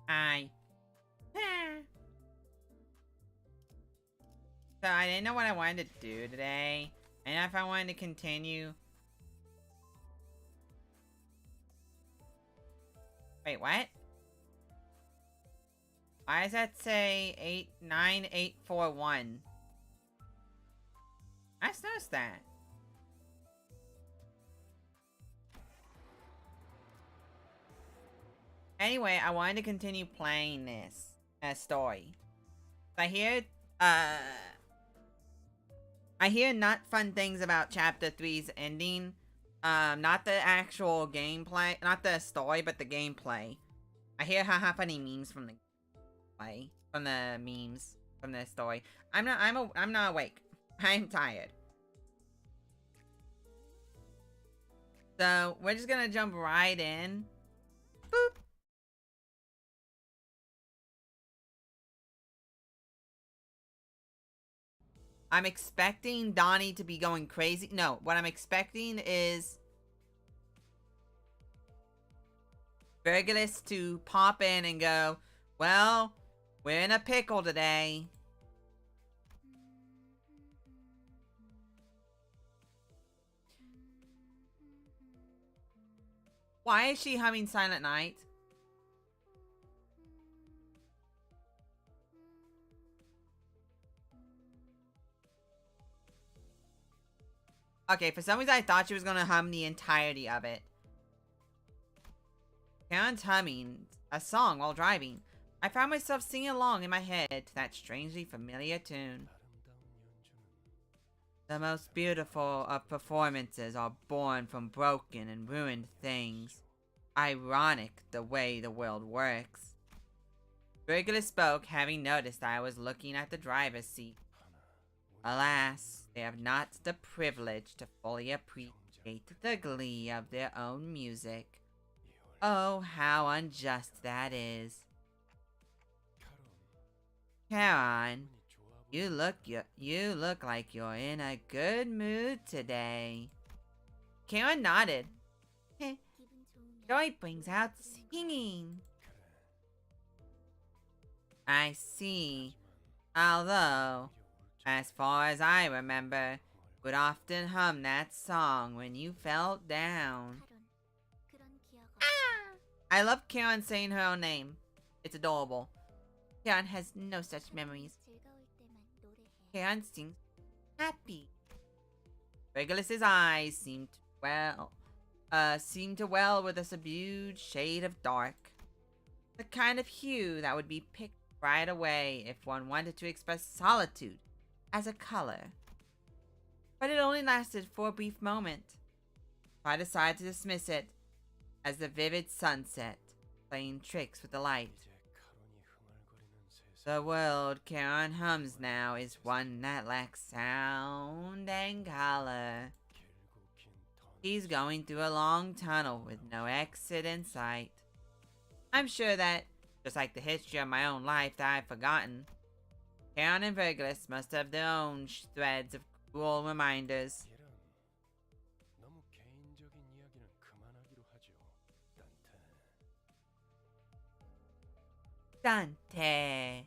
Hi. So I didn't know what I wanted to do today. And if I wanted to continue. Wait, what? Why does that say 89841? I just noticed that. Anyway, I wanted to continue playing this story. I hear not fun things about chapter 3's ending. Not the actual gameplay, not the story, but the gameplay. I hear haha funny memes from the play, from the memes from the story. I'm not awake. I'm tired. So we're just gonna jump right in. Boop. I'm expecting Donnie to be going crazy. No, what I'm expecting is Virgilus to pop in and go, well, we're in a pickle today. Why is she humming Silent Night? Okay, for some reason I thought she was gonna hum the entirety of it. Karen's humming a song while driving. I found myself singing along in my head to that strangely familiar tune. The most beautiful of performances are born from broken and ruined things. Ironic the way the world works. Virgilus spoke, having noticed I was looking at the driver's seat. Alas, they have not the privilege to fully appreciate the glee of their own music. Oh, how unjust that is. Karen, you look like you're in a good mood today. Karen nodded. Joy brings out singing. I see. Although, as far as I remember, would often hum that song when you felt down. Ah! I love Karen saying her own name. It's adorable. Karen has no such memories. Karen sings happy. Regulus's eyes seemed to well with a subdued shade of dark. The kind of hue that would be picked right away if one wanted to express solitude as a color. But it only lasted for a brief moment. I decided to dismiss it as the vivid sunset playing tricks with the light. The world Karen hums now is one that lacks sound and color. He's going through a long tunnel with no exit in sight. I'm sure that, just like the history of my own life that I've forgotten, Karen and Virgilus must have their own threads of cruel reminders. Dante.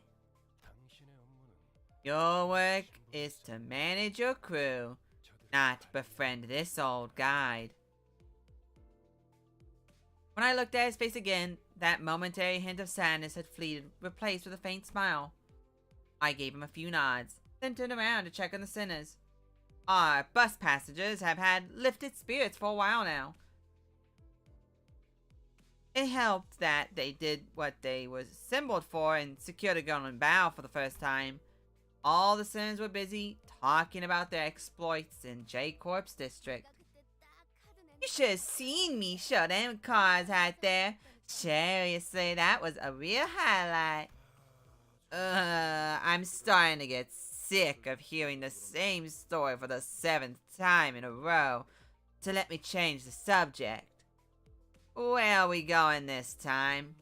Your work is to manage your crew, not befriend this old guide. When I looked at his face again, that momentary hint of sadness had fleeted, replaced with a faint smile. I gave him a few nods, then turned around to check on the sinners. Our bus passengers have had lifted spirits for a while now. It helped that they did what they were assembled for and secured a golden bow for the first time. All the sinners were busy talking about their exploits in J-Corp's district. You should have seen me show them cars out there. Seriously, that was a real highlight. I'm starting to get sick of hearing the same story for the 7th time in a row. So let me change the subject. Where are we going this time?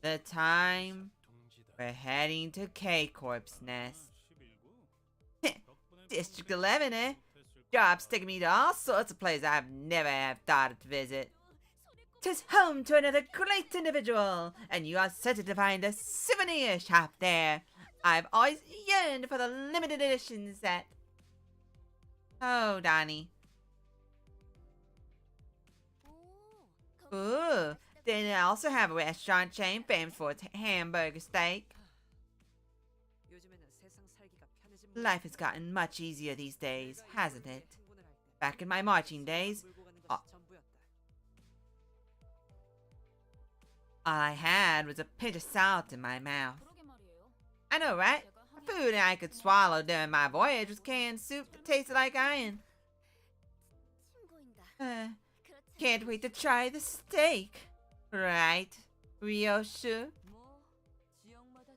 The time we're heading to K-Corp's nest. District 11, eh? Job's taking me to all sorts of places I've never have thought to visit. 'Tis home to another great individual, and you are certain to find a souvenir shop there. I've always yearned for the limited edition set. Oh, Donnie. Ooh, they also have a restaurant chain famous for its hamburger steak. Life has gotten much easier these days, hasn't it? Back in my marching days, all I had was a pinch of salt in my mouth. I know, right? Food I could swallow during my voyage was canned soup that tasted like iron. Can't wait to try the steak. Right, Ryoshu?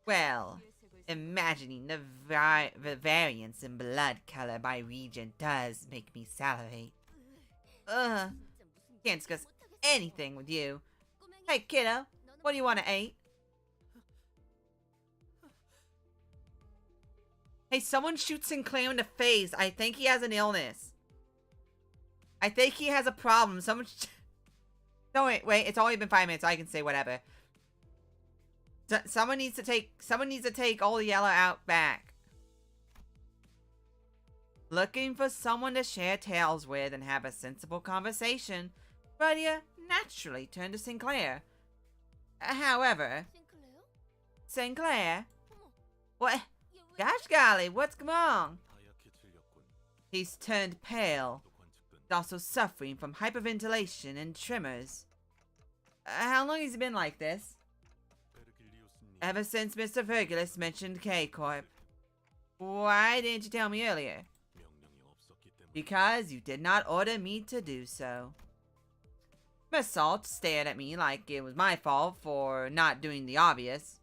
Well, imagining the variance in blood color by region does make me salivate. Can't discuss anything with you. Hey, kiddo, what do you want to eat? Hey, someone shoot Sinclair in the face. I think he has an illness. I think he has a problem. Someone... No, wait, it's only been 5 minutes, so I can say whatever. Someone needs to take all the yellow out back. Looking for someone to share tales with and have a sensible conversation, Radia naturally turned to Sinclair. However... Sinclair? What? Gosh golly, what's wrong? He's turned pale, also suffering from hyperventilation and tremors. How long has he been like this? Ever since Mr. Virgulus mentioned K-Corp. Why didn't you tell me earlier? Because you did not order me to do so. Miss Salt stared at me like it was my fault for not doing the obvious.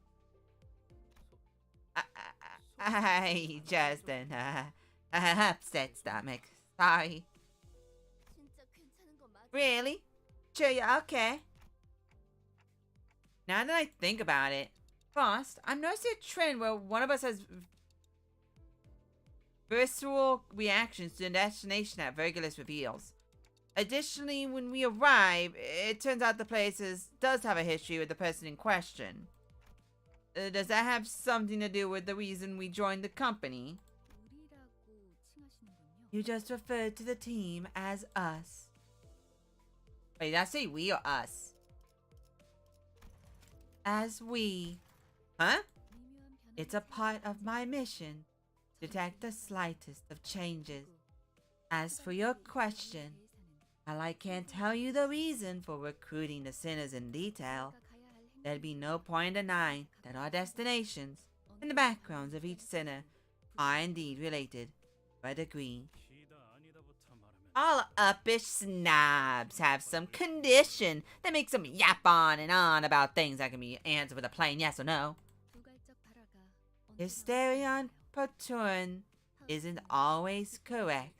I just an upset stomach. Sorry. Really? Sure, you're okay. Now that I think about it, Frost, I'm noticing a trend where one of us has visceral reactions to the destination that Virgulus reveals. Additionally, when we arrive, it turns out the place does have a history with the person in question. Does that have something to do with the reason we joined the company? You just referred to the team as us. Wait, did I say we or us? As we. Huh? It's a part of my mission. Detect the slightest of changes. As for your question, while I can't tell you the reason for recruiting the sinners in detail, there'd be no point denying that our destinations and the backgrounds of each sinner are indeed related by a degree. All uppish snobs have some condition that makes them yap on and on about things that can be answered with a plain yes or no. Hysterion Proturan isn't always correct.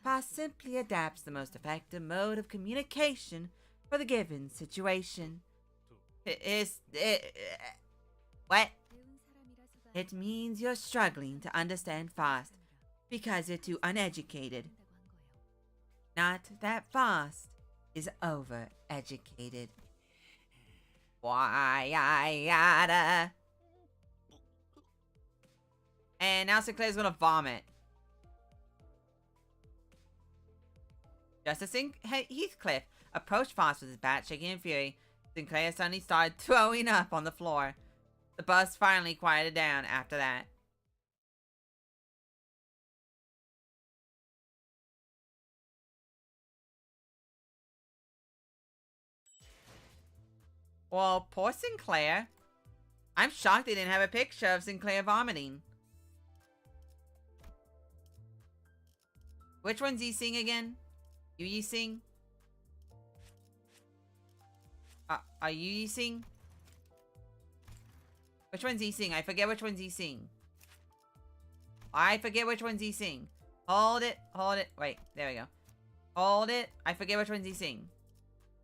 Pa simply adapts the most effective mode of communication for the given situation. What? It means you're struggling to understand fast because you're too uneducated. Not that fast is over-educated. Why I gotta... And now Sinclair's gonna vomit. Justice Heathcliff approached Foss with his bat shaking in fury. Sinclair suddenly started throwing up on the floor. The bus finally quieted down after that. Well, poor Sinclair. I'm shocked they didn't have a picture of Sinclair vomiting. Which one's he sing again? You sing? Are you sing? Which one's he sing? I forget which one's he sing. I forget which one's he sing. Hold it. Wait, there we go. Hold it. I forget which one's he sing.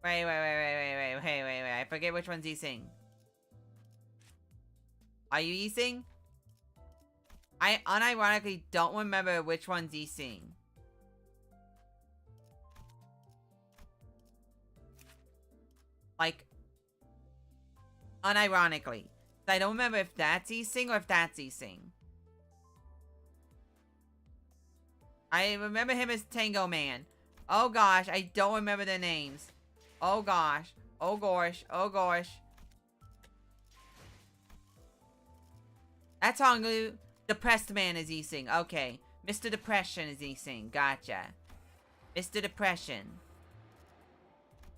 Wait. I forget which one's he sing. Are you sing? I unironically don't remember which one's he sing. Like, unironically. I don't remember if that's E-Sing or if that's E-Sing. I remember him as Tango Man. Oh gosh, I don't remember their names. Oh gosh. Oh gosh. Oh gosh. That's Honglu. Depressed Man is E-Sing. Okay. Mr. Depression is E-Sing. Gotcha. Mr. Depression.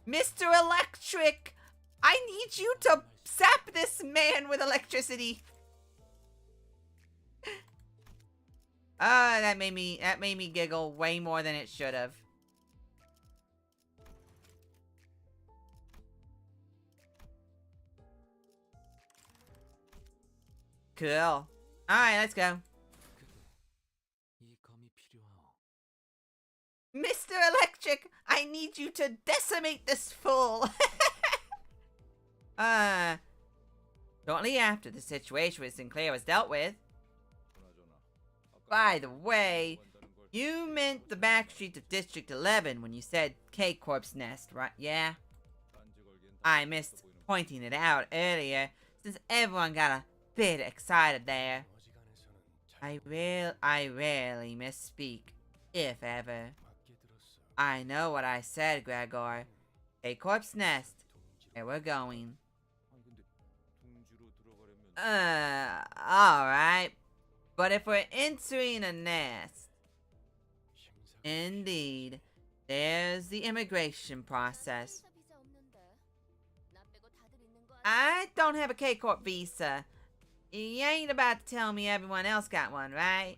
Mr. Electric! I need you to zap this man with electricity. That made me giggle way more than it should have. Cool. Alright, let's go. Mr. Electric, I need you to decimate this fool. Shortly after the situation with Sinclair was dealt with. By the way, you meant the back streets of District 11 when you said K-Corp's nest, right? Yeah? I missed pointing it out earlier, since everyone got a bit excited there. I rarely misspeak, if ever. I know what I said, Gregor. K-Corp's nest. Where we're going. Alright. But if we're entering a nest, indeed, there's the immigration process. I don't have a K-Corp visa. You ain't about to tell me everyone else got one, right?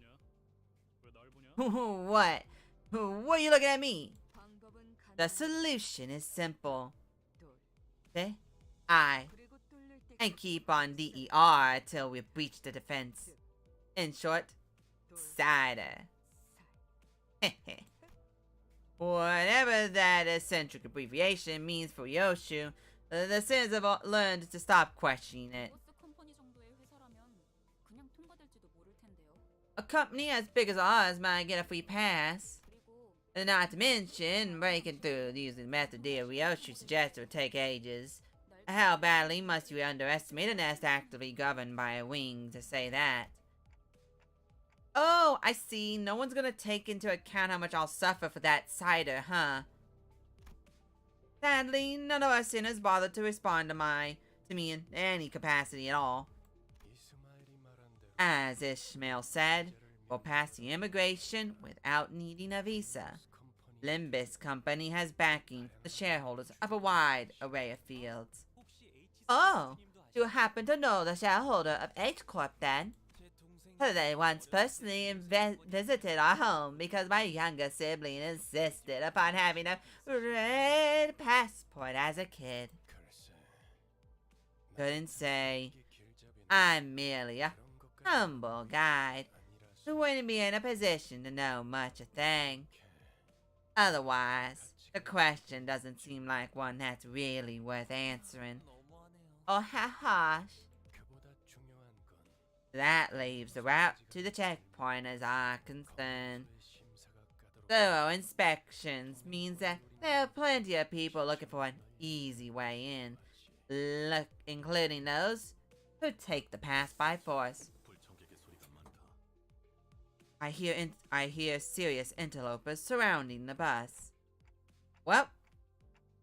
What? What are you looking at me? The solution is simple. Say I. And keep on DER till we breach the defense. In short, cider. Whatever that eccentric abbreviation means for Yoshu, the Sinners have learned to stop questioning it. A company as big as ours might get a free pass. Not to mention, breaking through using the method dear Ryoshu suggests it would take ages. How badly must you underestimate a nest actively governed by a wing to say that? Oh, I see. No one's gonna take into account how much I'll suffer for that cider, huh? Sadly, none of us sinners bothered to respond to me in any capacity at all. As Ishmael said, we'll pass the immigration without needing a visa. Limbus Company has backing the shareholders of a wide array of fields. Oh, you happen to know the shareholder of H-Corp then? They once personally visited our home because my younger sibling insisted upon having a red passport as a kid. Couldn't say. I'm merely a humble guide who wouldn't be in a position to know much a thing. Otherwise, the question doesn't seem like one that's really worth answering. Oh, harsh. That leaves the route to the checkpoint as I'm concerned. Thorough inspections means that there are plenty of people looking for an easy way in, including those who take the pass by force. I hear serious interlopers surrounding the bus. Well,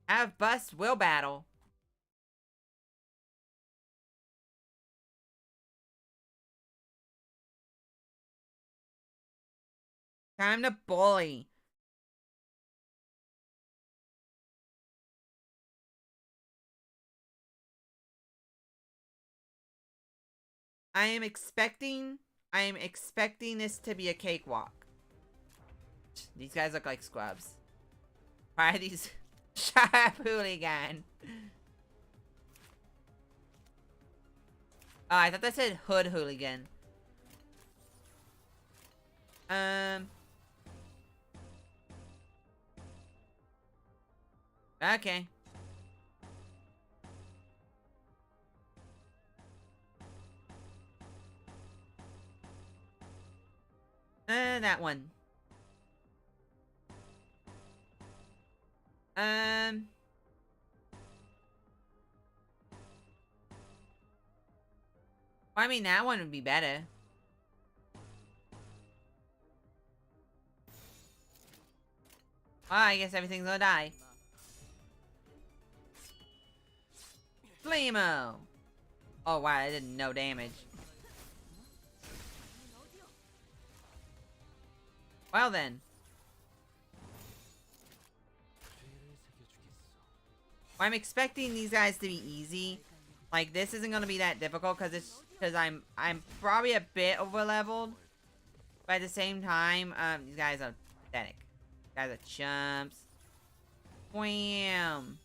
have bus will battle. Time to bully. I am expecting this to be a cakewalk. These guys look like scrubs. Why are these sharp hooligan? Oh, I thought that said hood hooligan. Okay. That one. I mean, that one would be better. Well, I guess everything's gonna die. Flemo! Oh wow, I did no damage. Well then. Well, I'm expecting these guys to be easy. Like, this isn't gonna be that difficult because I'm probably a bit over leveled. But at the same time, these guys are pathetic. These guys are chumps. Wham!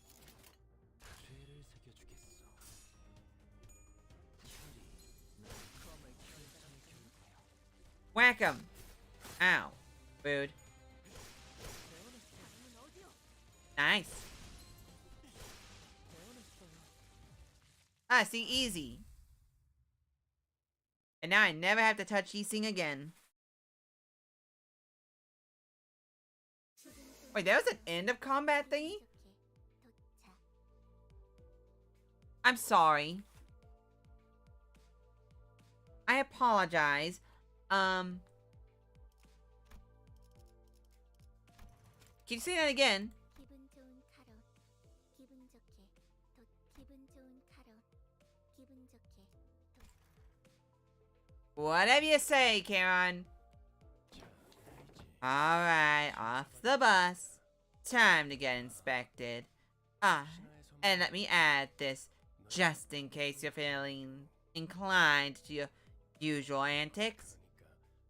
Whack him! Ow. Rude. Nice. Ah, see, easy. And now I never have to touch Yixing again. Wait, there was an end of combat thingy? I'm sorry. I apologize. Can you say that again? Whatever you say, Karen. Alright, off the bus. Time to get inspected. Ah, and let me add this, just in case you're feeling inclined to your usual antics.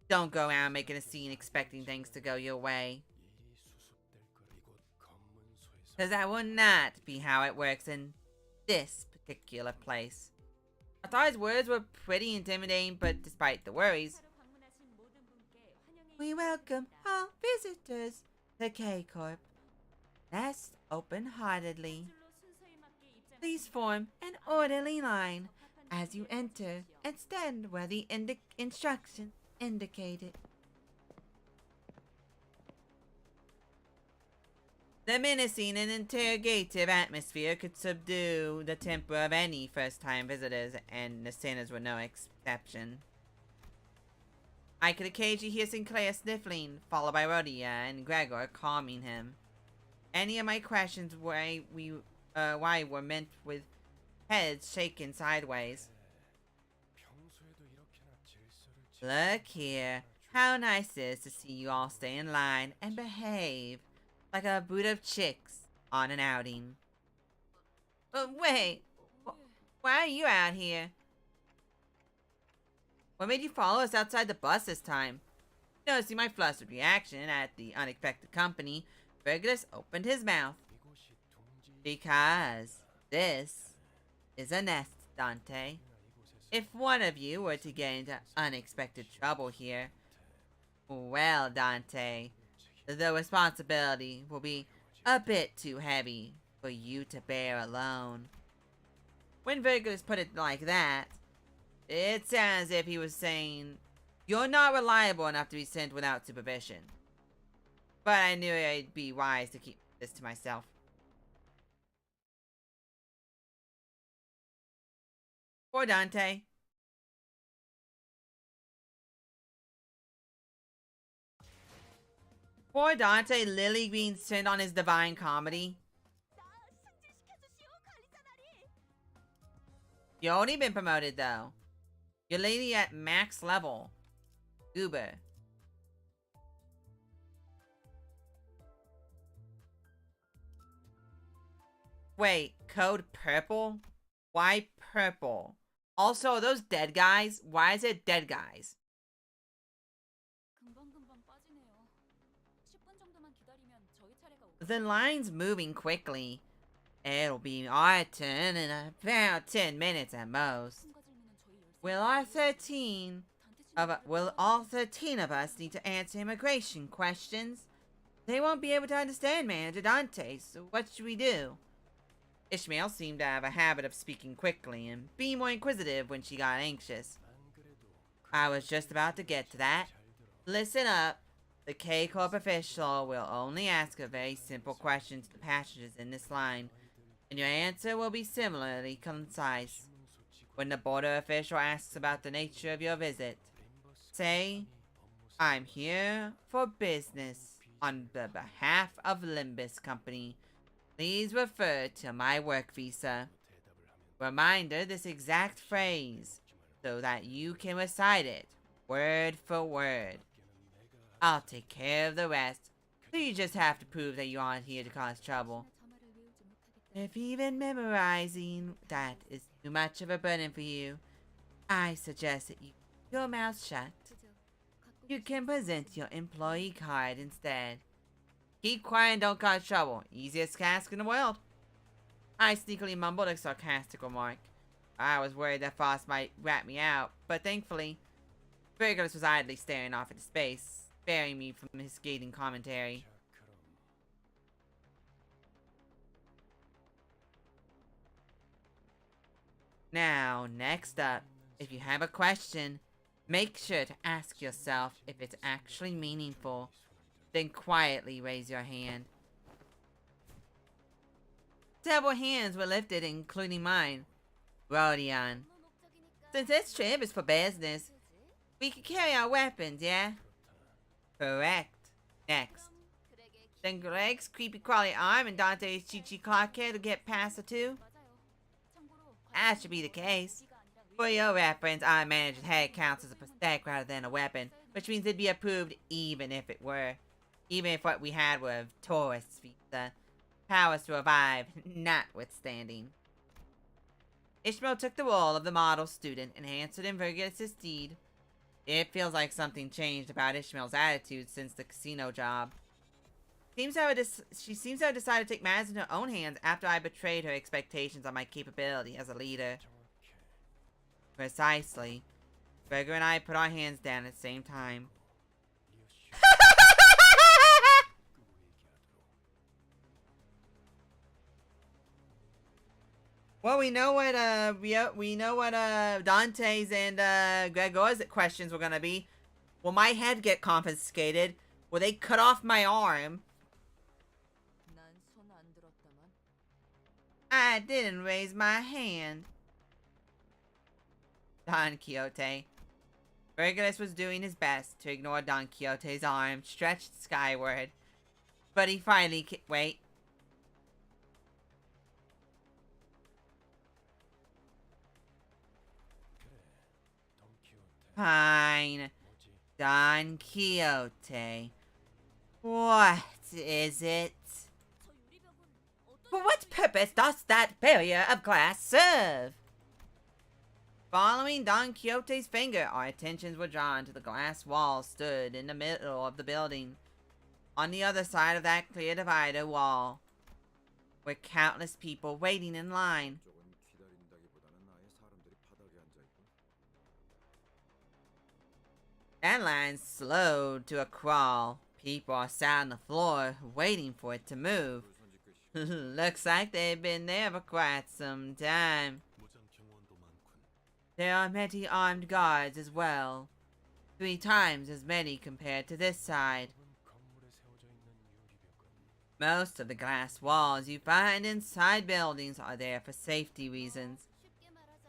Don't go around making a scene expecting things to go your way. Because that will not be how it works in this particular place. I thought his words were pretty intimidating, but despite the worries, we welcome all visitors to K-Corp. Nest open-heartedly. Please form an orderly line as you enter and stand where the instructions indicated. The menacing and interrogative atmosphere could subdue the temper of any first-time visitors, and the sinners were no exception. I could occasionally hear Sinclair sniffling, followed by Rhodia and Gregor calming him. Any of my questions why were meant with heads shaken sideways. Look here, how nice it is to see you all stay in line and behave like a brood of chicks on an outing. Wait, why are you out here? What made you follow us outside the bus this time? Noticing my flustered reaction at the unexpected company, Regulus opened his mouth. Because this is a nest, Dante. If one of you were to get into unexpected trouble here, well, Dante, the responsibility will be a bit too heavy for you to bear alone. When Regulus put it like that, it sounds as if he was saying, you're not reliable enough to be sent without supervision. But I knew it'd be wise to keep this to myself. Poor Dante. Poor Dante literally being sent on his divine comedy. You only been promoted though. You're lady at max level. Uber. Wait, code purple? Why purple? Also, are those dead guys? Why is it dead guys? The line's moving quickly. It'll be our turn in about 10 minutes at most. Will all 13 of us need to answer immigration questions? They won't be able to understand Manager Dante, so what should we do? Ishmael seemed to have a habit of speaking quickly and being more inquisitive when she got anxious. I was just about to get to that. Listen up. The K-Corp official will only ask a very simple question to the passengers in this line, and your answer will be similarly concise. When the border official asks about the nature of your visit, say, I'm here for business on the behalf of Limbus Company. Please refer to my work visa. Reminder this exact phrase so that you can recite it word for word. I'll take care of the rest, so you just have to prove that you aren't here to cause trouble. If even memorizing that is too much of a burden for you, I suggest that you keep your mouth shut. You can present your employee card instead. Keep quiet and don't cause trouble. Easiest task in the world. I sneakily mumbled a sarcastic remark. I was worried that Foss might rat me out, but thankfully, Fergus was idly staring off into space, sparing me from his scathing commentary. Now, next up, if you have a question, make sure to ask yourself if it's actually meaningful. Then quietly raise your hand. Several hands were lifted, including mine. Rodion. Since this trip is for business, we can carry our weapons, yeah? Correct. Next. Then Greg's creepy crawly arm and Dante's Chi-Chi clock here to get past the two? That should be the case. For your reference, our manager's head counts as a prosthetic rather than a weapon, which means it'd be approved even if it were. Even if what we had were of tourist's visa. Powers to revive, notwithstanding. Ishmael took the role of the model student and answered in Vergilius' steed. It feels like something changed about Ishmael's attitude since the casino job. She seems to have decided to take matters in her own hands after I betrayed her expectations on my capability as a leader. Precisely. Gregor and I put our hands down at the same time. Well, we know what Dante's and Gregor's questions were gonna be. Will my head get confiscated? Will they cut off my arm? I didn't raise my hand. Don Quixote. Vergilius was doing his best to ignore Don Quixote's arm stretched skyward. But he finally wait. Fine. Don Quixote. What is it? For what purpose does that barrier of glass serve? Following Don Quixote's finger, our attentions were drawn to the glass wall stood in the middle of the building. On the other side of that clear divider wall were countless people waiting in line. That line slowed to a crawl. People are sat on the floor, waiting for it to move. Looks like they've been there for quite some time. There are many armed guards as well. 3 times as many compared to this side. Most of the glass walls you find inside buildings are there for safety reasons.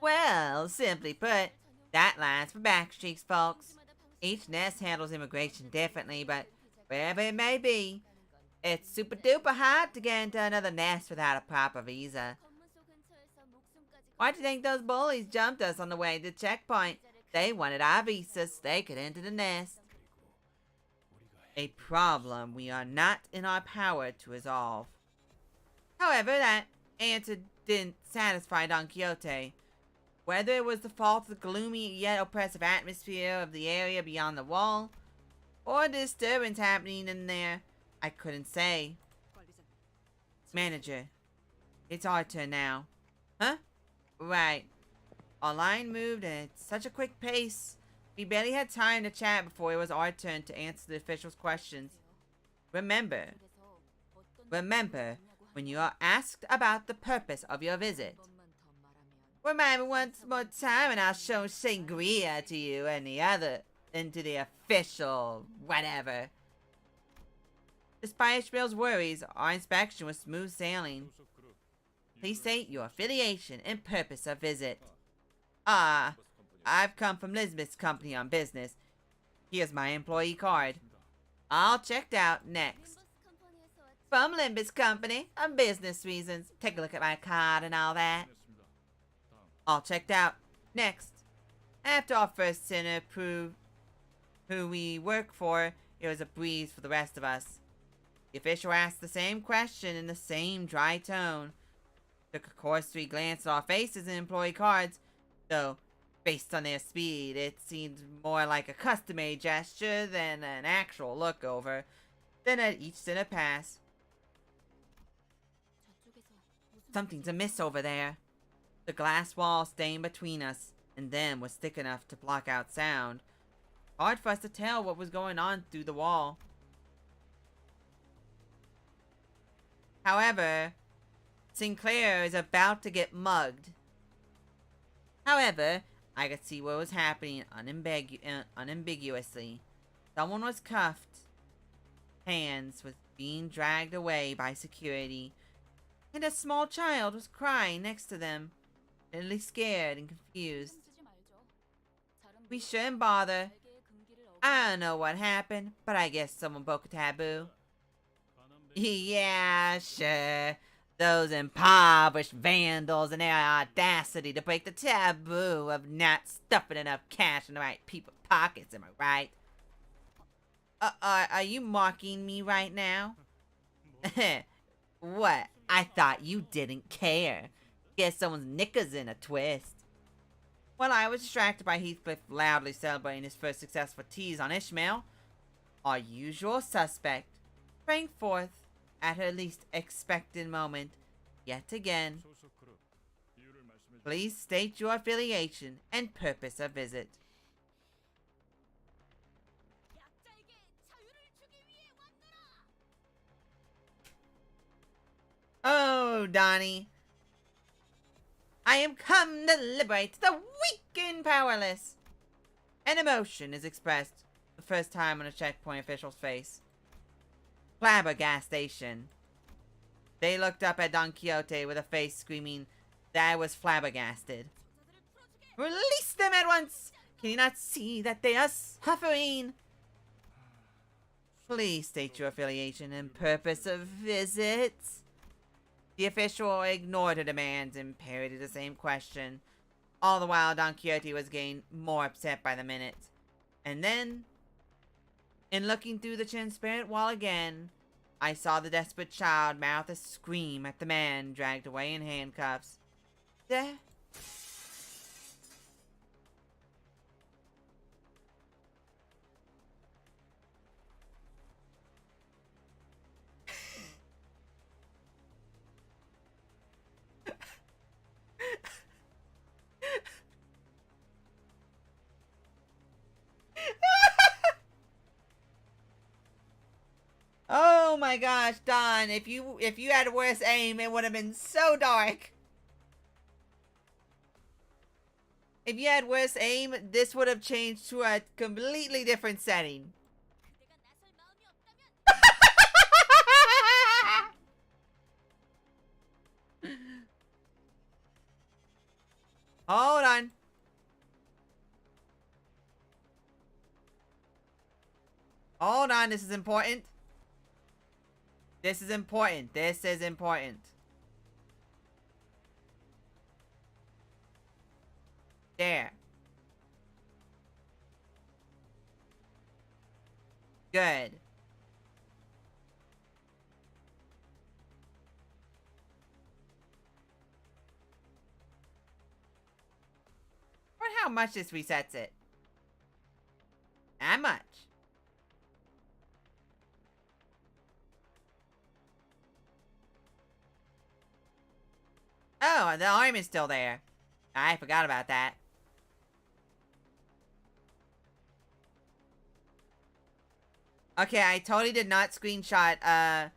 Well, simply put, that line's for backstreets, folks. Each nest handles immigration differently, but wherever it may be, it's super duper hard to get into another nest without a proper visa. Why do you think those bullies jumped us on the way to the checkpoint? They wanted our visas so they could enter the nest. A problem we are not in our power to resolve. However, that answer didn't satisfy Don Quixote. Whether it was the fault of the gloomy yet oppressive atmosphere of the area beyond the wall, or the disturbance happening in there, I couldn't say. Manager, it's our turn now. Huh? Right. Our line moved at such a quick pace, we barely had time to chat before it was our turn to answer the official's questions. Remember, when you are asked about the purpose of your visit. Remind me once more time and I'll show sangria to you and into the official whatever. Despite Ishmael's worries, our inspection was smooth sailing. Please state your affiliation and purpose of visit. Ah, I've come from limbus company on business. Here's my employee card. All checked out. Next. From limbus company on business reasons. Take a look at my card and all that. All checked out. Next. After our first sinner proved who we work for, it was a breeze for the rest of us. The official asked the same question in the same dry tone. Took a cursory glance at our faces and employee cards, though, based on their speed, it seemed more like a customary gesture than an actual look over. Then at each sinner pass. Something's amiss over there. The glass wall staying between us and them was thick enough to block out sound. Hard for us to tell what was going on through the wall. However, Sinclair is about to get mugged. However, I could see what was happening unambiguously. Someone was cuffed. Hands was being dragged away by security. And a small child was crying next to them, really scared and confused. We shouldn't bother. I don't know what happened, but I guess someone broke a taboo. Yeah, sure. Those impoverished vandals and their audacity to break the taboo of not stuffing enough cash in the right people's pockets, am I right? Are you mocking me right now? What? I thought you didn't care. Guess someone's knickers in a twist. While I was distracted by Heathcliff loudly celebrating his first successful tease on Ishmael, our usual suspect sprang forth at her least expected moment, yet again. Please state your affiliation and purpose of visit. Oh, Donnie. I am come to liberate the weak and powerless. An emotion is expressed the first time on a checkpoint official's face. Flabbergastation. They looked up at Don Quixote with a face screaming that I was flabbergasted. Release them at once! Can you not see that they are suffering? Please state your affiliation and purpose of visit. The official ignored her demands and parried the same question. All the while, Don Quixote was getting more upset by the minute. And then, in looking through the transparent wall again, I saw the desperate child mouth a scream at the man dragged away in handcuffs. There. Oh my gosh, Don, if you had worse aim, it would have been so dark. If you had worse aim, this would have changed to a completely different setting. Hold on. Hold on, this is important. This is important. This is important. There. Good. Or how much this resets it? That much. Oh, the arm is still there. I forgot about that. Okay, I totally did not screenshot,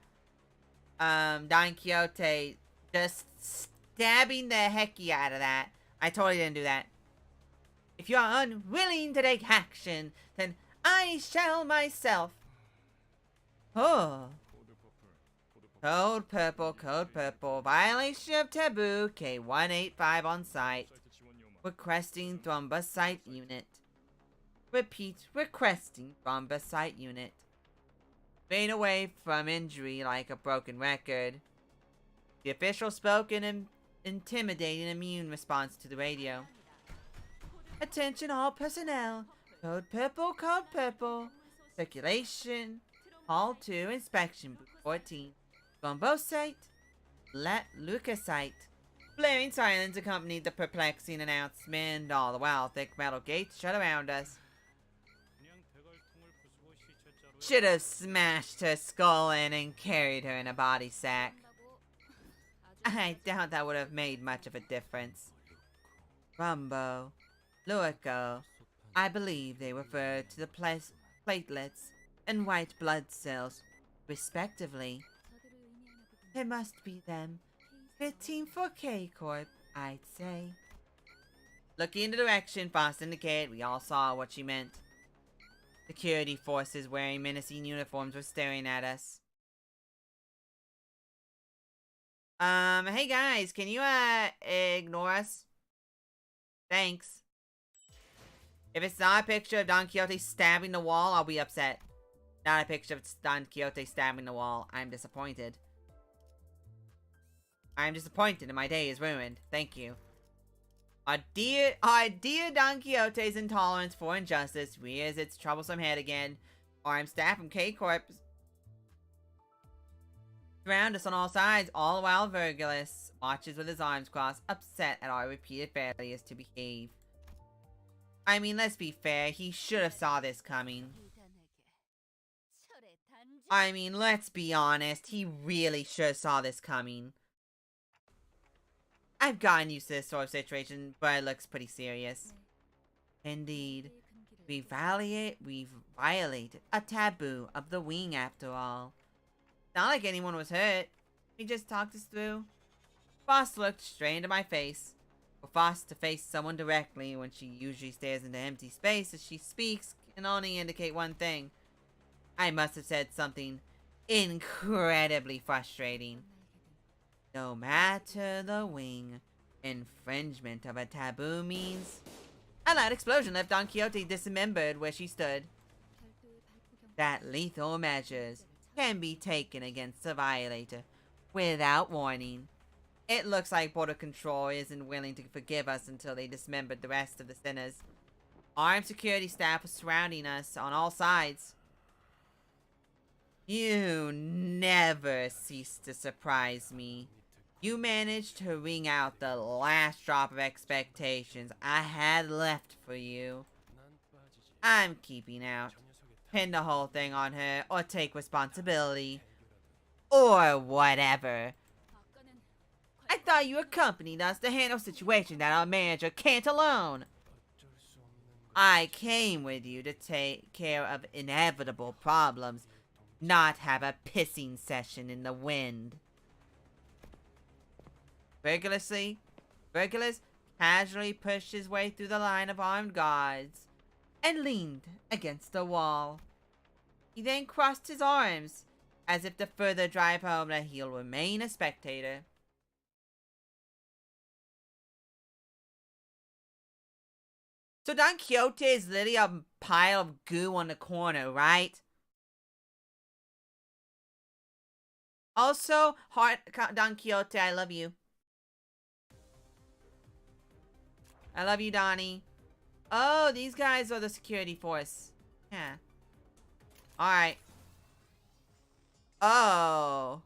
Don Quixote just stabbing the hecky out of that. I totally didn't do that. If you are unwilling to take action, then I shall myself. Oh. Code purple, violation of taboo, K185 on site. Requesting thrombocyte unit. Repeat, requesting thrombocyte unit. Fade away from injury like a broken record. The official spoke in an intimidating immune response to the radio. Attention all personnel. Code purple, code purple. Circulation. Hall 2, inspection booth 14. Thrombocyte. Leukocyte. Blaring silence accompanied the perplexing announcement. All the while, thick metal gates shut around us. Should have smashed her skull in and carried her in a body sack. I doubt that would have made much of a difference. Rumbo, Leuco, I believe they refer to the platelets and white blood cells, respectively. It must be them. 15 for K-Corp, I'd say. Looking in the direction Foss indicated, we all saw what she meant. Security forces wearing menacing uniforms were staring at us. Hey guys, can you, ignore us? Thanks. If it's not a picture of Don Quixote stabbing the wall, I'll be upset. Not a picture of Don Quixote stabbing the wall. I'm disappointed. I'm disappointed and my day is ruined. Thank you. Our dear Don Quixote's intolerance for injustice rears its troublesome head again. Armed staff from K-Corp surround us on all sides, all the while Virgilus watches with his arms crossed, upset at our repeated failures to behave. I mean, let's be fair, he should have saw this coming. I mean, let's be honest, he really should have saw this coming. I've gotten used to this sort of situation, but it looks pretty serious. Indeed, we've violated a taboo of the wing after all. Not like anyone was hurt. He just talked us through. Foss looked straight into my face. For Foss to face someone directly when she usually stares into empty space as she speaks can only indicate one thing. I must have said something incredibly frustrating. No matter the wing, infringement of a taboo means... A loud explosion left Don Quixote dismembered where she stood. That lethal measures can be taken against the violator without warning. It looks like Border Control isn't willing to forgive us until they dismembered the rest of the sinners. Armed security staff was surrounding us on all sides. You never cease to surprise me. You managed to wring out the last drop of expectations I had left for you. I'm keeping out. Pin the whole thing on her, or take responsibility. Or whatever. I thought you accompanied us to handle a situation that our manager can't alone. I came with you to take care of inevitable problems, not have a pissing session in the wind. Virgilus casually pushed his way through the line of armed guards and leaned against the wall. He then crossed his arms, as if to further drive home that he'll remain a spectator. So Don Quixote is literally a pile of goo on the corner, right? Also, Don Quixote, I love you. I love you, Donnie. Oh, these guys are the security force. Yeah. Alright. Oh.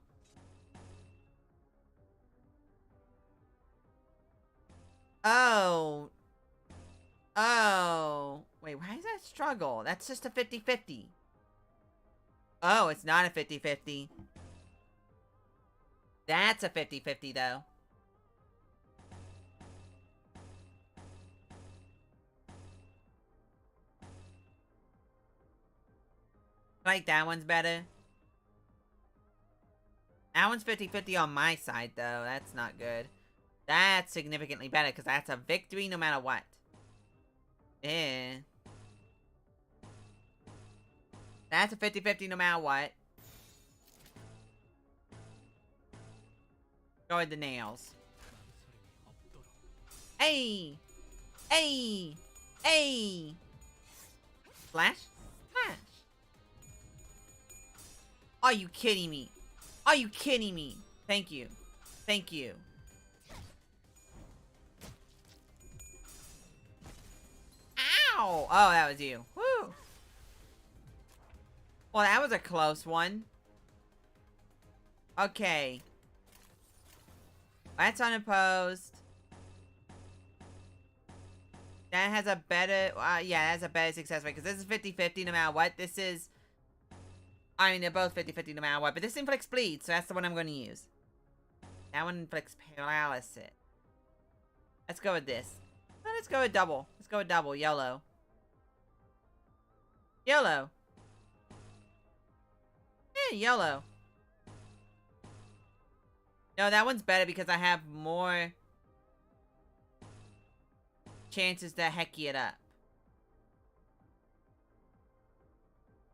Oh. Oh. Wait, why is that a struggle? That's just a 50-50. Oh, it's not a 50-50. That's a 50-50, though. Like, that one's better. That one's 50-50 on my side, though. That's not good. That's significantly better, because that's a victory no matter what. Eh. That's a 50-50 no matter what. Go with the nails. Hey! Hey! Hey! Flash? Flash! Are you kidding me? Are you kidding me? Thank you. Thank you. Ow! Oh, that was you. Woo! Well, that was a close one. Okay. That's unopposed. That has a better, yeah, that has a better success rate, because this is 50-50 no matter what. This is, I mean, they're both 50-50 no matter what, but this inflicts bleed, so that's the one I'm going to use. That one inflicts paralysis. Let's go with this. No, let's go with double. Let's go with double. YOLO. YOLO. Yeah, YOLO. No, that one's better because I have more chances to hecky it up.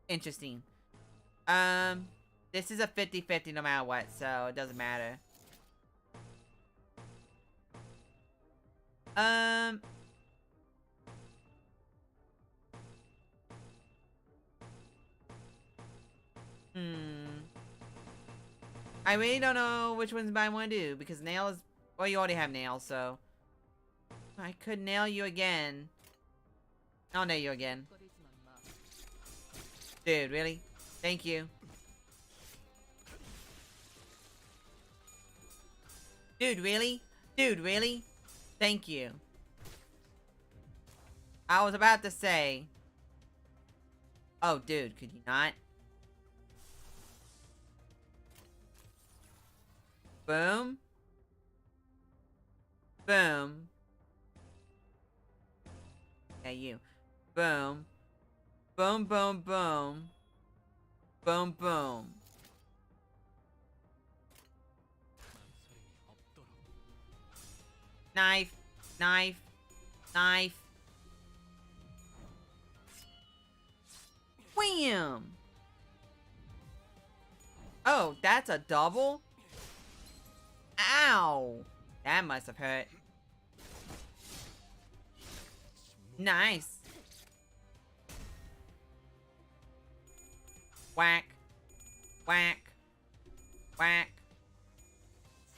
Interesting. This is a 50-50 no matter what, so it doesn't matter. I really don't know which ones I want to do, because nail is, well, you already have nail, so I could nail you again. I'll nail you again. Dude, really? Thank you. Dude, really? Dude, really? Thank you. I was about to say. Oh, dude, could you not? Boom. Boom. Yeah, you. Boom. Boom, boom, boom. Boom, boom. Knife. Knife. Knife. Wham! Oh, that's a double? Ow! That must have hurt. Nice. Whack. Whack. Whack.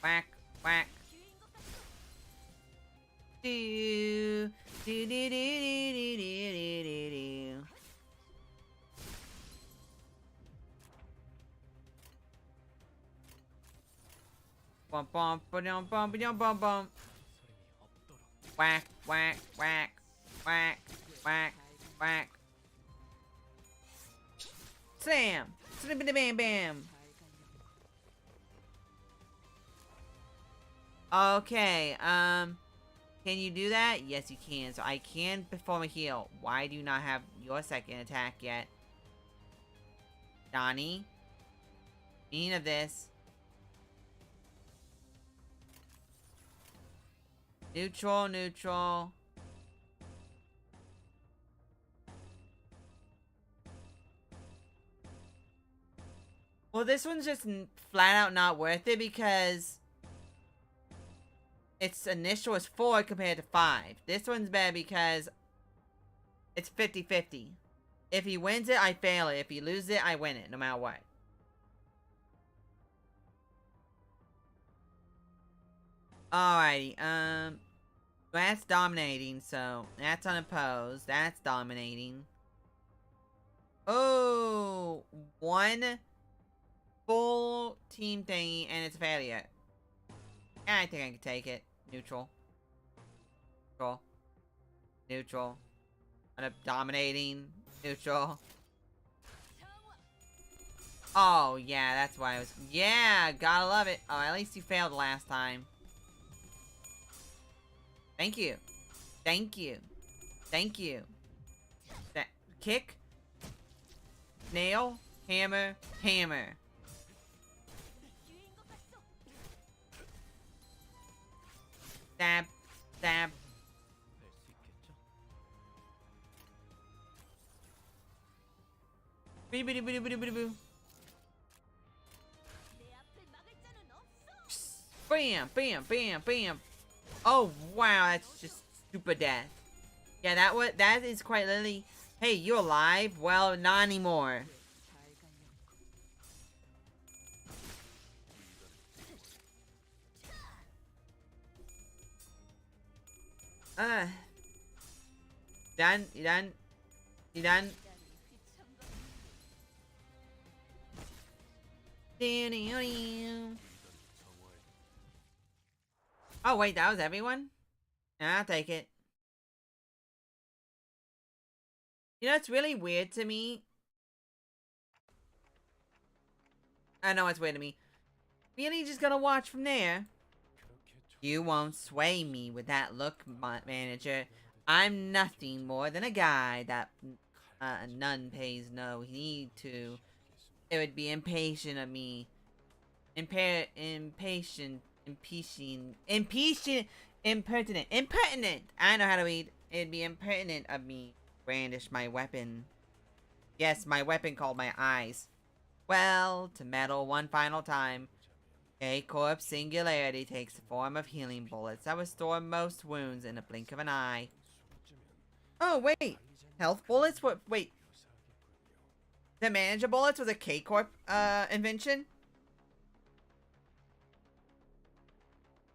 Whack. Whack. Do. Do do do do do do do do. Bum bum ba-dum bum ba-dum bum bum. Whack, whack, whack, whack, whack, whack. Slam! Slippity bam bam! Okay, can you do that? Yes, you can. So I can perform a heal. Why do you not have your second attack yet? Donnie? Meaning of this. Neutral, neutral. Well, this one's just flat out not worth it because its initial is 4 compared to 5. This one's bad because it's 50-50. If he wins it, I fail it. If he loses it, I win it, no matter what. Alrighty, that's dominating, so that's unopposed. That's dominating. Oh, one full team thingy, and it's a failure. I think I can take it. Neutral. Neutral. Neutral. End up dominating. Neutral. Oh, yeah, that's why I was... Yeah, gotta love it. Oh, at least you failed last time. Thank you. Thank you. Thank you. That kick. Nail. Hammer. Hammer. Stab. Stab. Boo boo boo boo boo boo. Bam, bam, bam, bam. Oh, wow, that's just super death. Yeah, that is quite literally. Hey, you alive? Well, not anymore. Uh, done? You done? You done? Oh wait, that was everyone? I'll take it. You know, it's really weird to me. I know it's weird to me. Really just gonna watch from there? You won't sway me with that look, manager. I'm nothing more than a guy that none pays no heed to. It would be impatient of me. Impertinent. I know how to read. It'd be impertinent of me to brandish my weapon. Yes, my weapon called my eyes. Well, to meddle one final time. A-Corp's singularity takes the form of healing bullets that restore most wounds in a blink of an eye. Oh, wait. Health bullets? What? Wait. The manager bullets was a K-Corp, invention?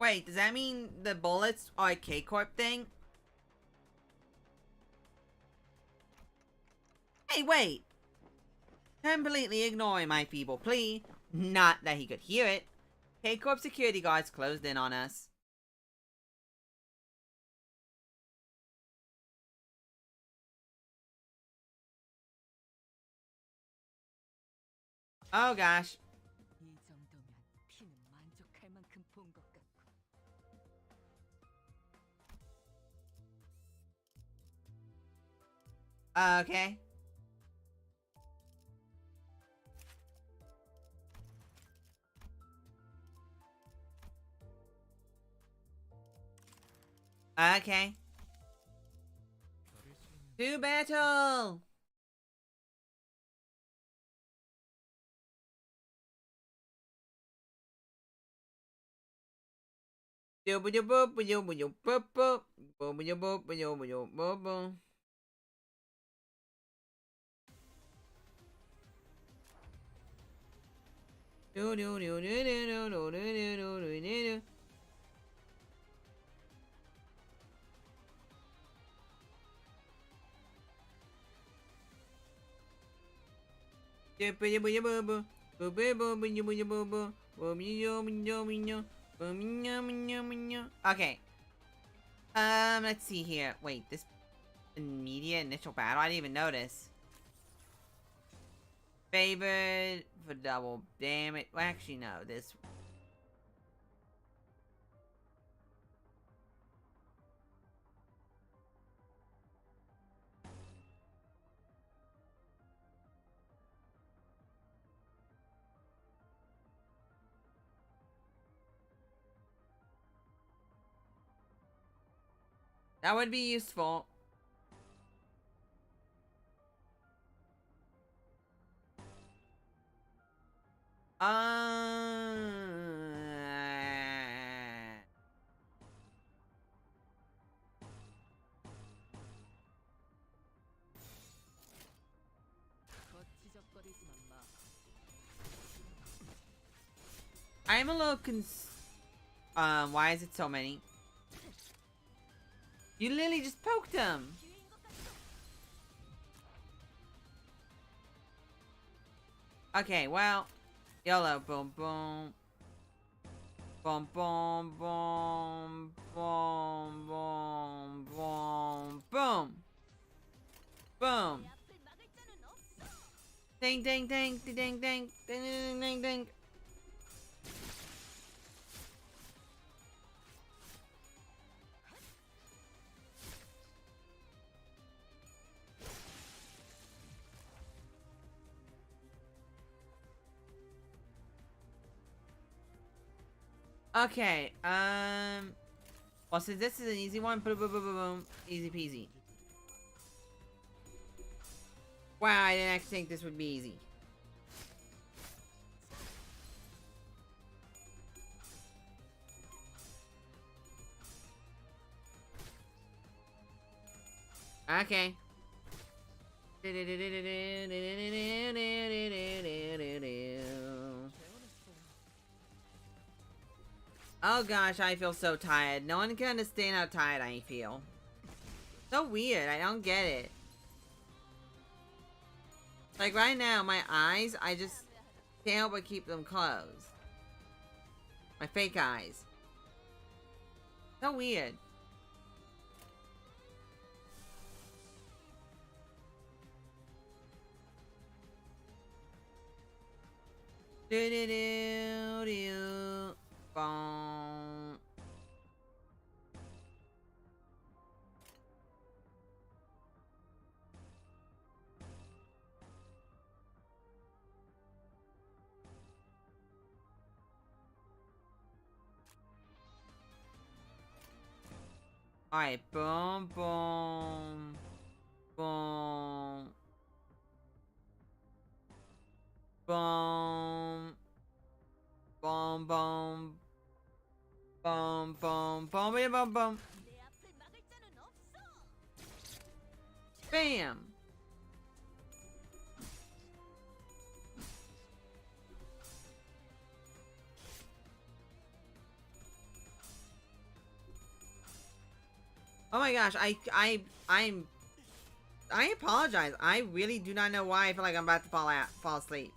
Wait, does that mean the bullets are a K-Corp thing? Hey, wait! Completely ignoring my feeble plea, not that he could hear it, K-Corp security guards closed in on us. Oh gosh. Okay. Okay. To battle! Okay. Let's see here. Wait, this immediate initial battle? I didn't even notice. Favored for double damage. Well, actually, no. This. That would be useful. I'm a little why is it so many? You literally just poked him. Okay, well, YOLO, boom, boom. Boom, boom, boom, boom, boom, boom, boom. Boom. Ding, ding, ding, ding, ding, ding, ding, ding, ding, ding. Okay, well, since this is an easy one, boom, boom, boom, boom, boom, easy peasy. Wow, I didn't actually think this would be easy. Okay. Oh gosh, I feel so tired. No one can understand how tired I feel. So weird, I don't get it. Like right now, my eyes, I just can't help but keep them closed. My fake eyes. So weird. Do do do do. Boom. Alright, boom, boom, boom, boom, boom, boom, boom, boom, boom, boom, boom, bam. Oh my gosh, I apologize. I really do not know why I feel like I'm about to fall asleep.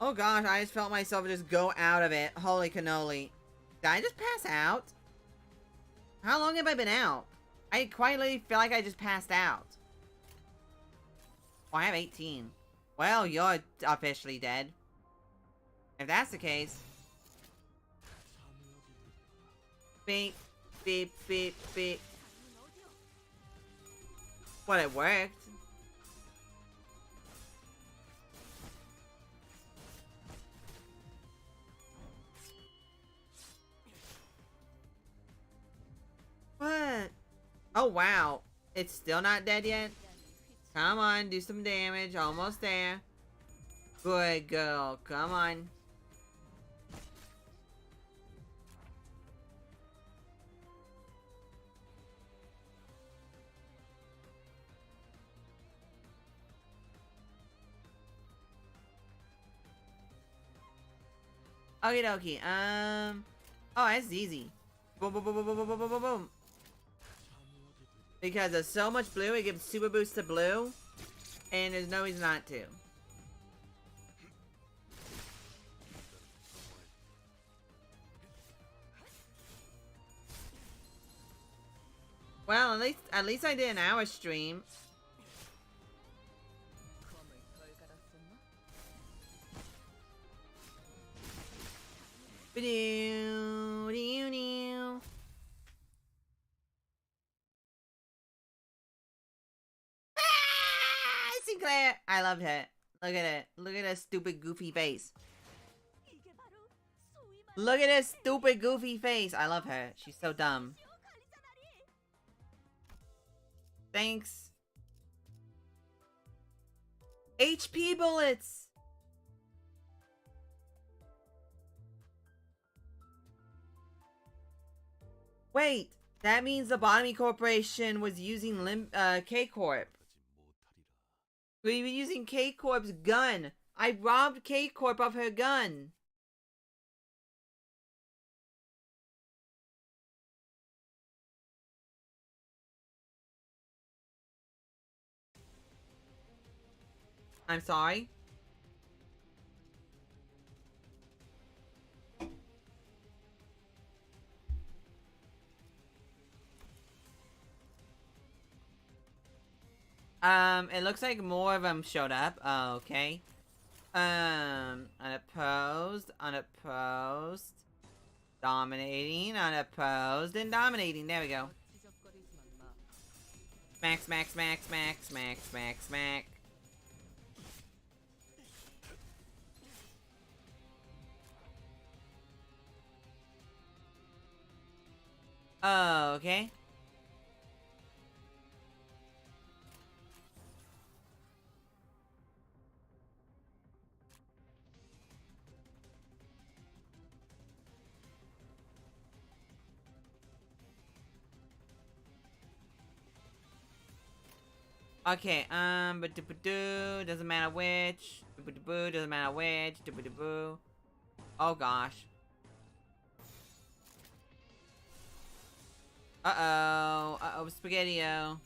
Oh gosh, I just felt myself just go out of it. Holy cannoli. Did I just pass out? How long have I been out? I quite literally feel like I just passed out. Oh, I have 18. Well, you're officially dead. If that's the case. Beep, beep, beep, beep. Well, it worked. What? Oh, wow. It's still not dead yet? Come on, do some damage. Almost there. Good girl. Come on. Okie dokie. Oh, that's easy. Boom, boom, boom, boom, boom, boom, boom, boom, boom. Because there's so much blue, it gives super boost to blue. And there's no reason not to. Well, at least I did an hour stream. Sinclair! I love her. Look at it. Look at her stupid goofy face. Look at her stupid goofy face. I love her. She's so dumb. Thanks. HP bullets! Wait, that means the Botany Corporation was using K-Corp. We were using K-Corp's gun. I robbed K-Corp of her gun. I'm sorry. It looks like more of them showed up. Oh, okay. Unopposed, unopposed. Dominating, unopposed, and dominating. There we go. Smack, smack, smack, smack, smack, smack, smack. Oh, okay. Okay, but doesn't matter which. Doesn't matter which. Oh gosh. Uh-oh. Uh-oh, Spaghetti-O.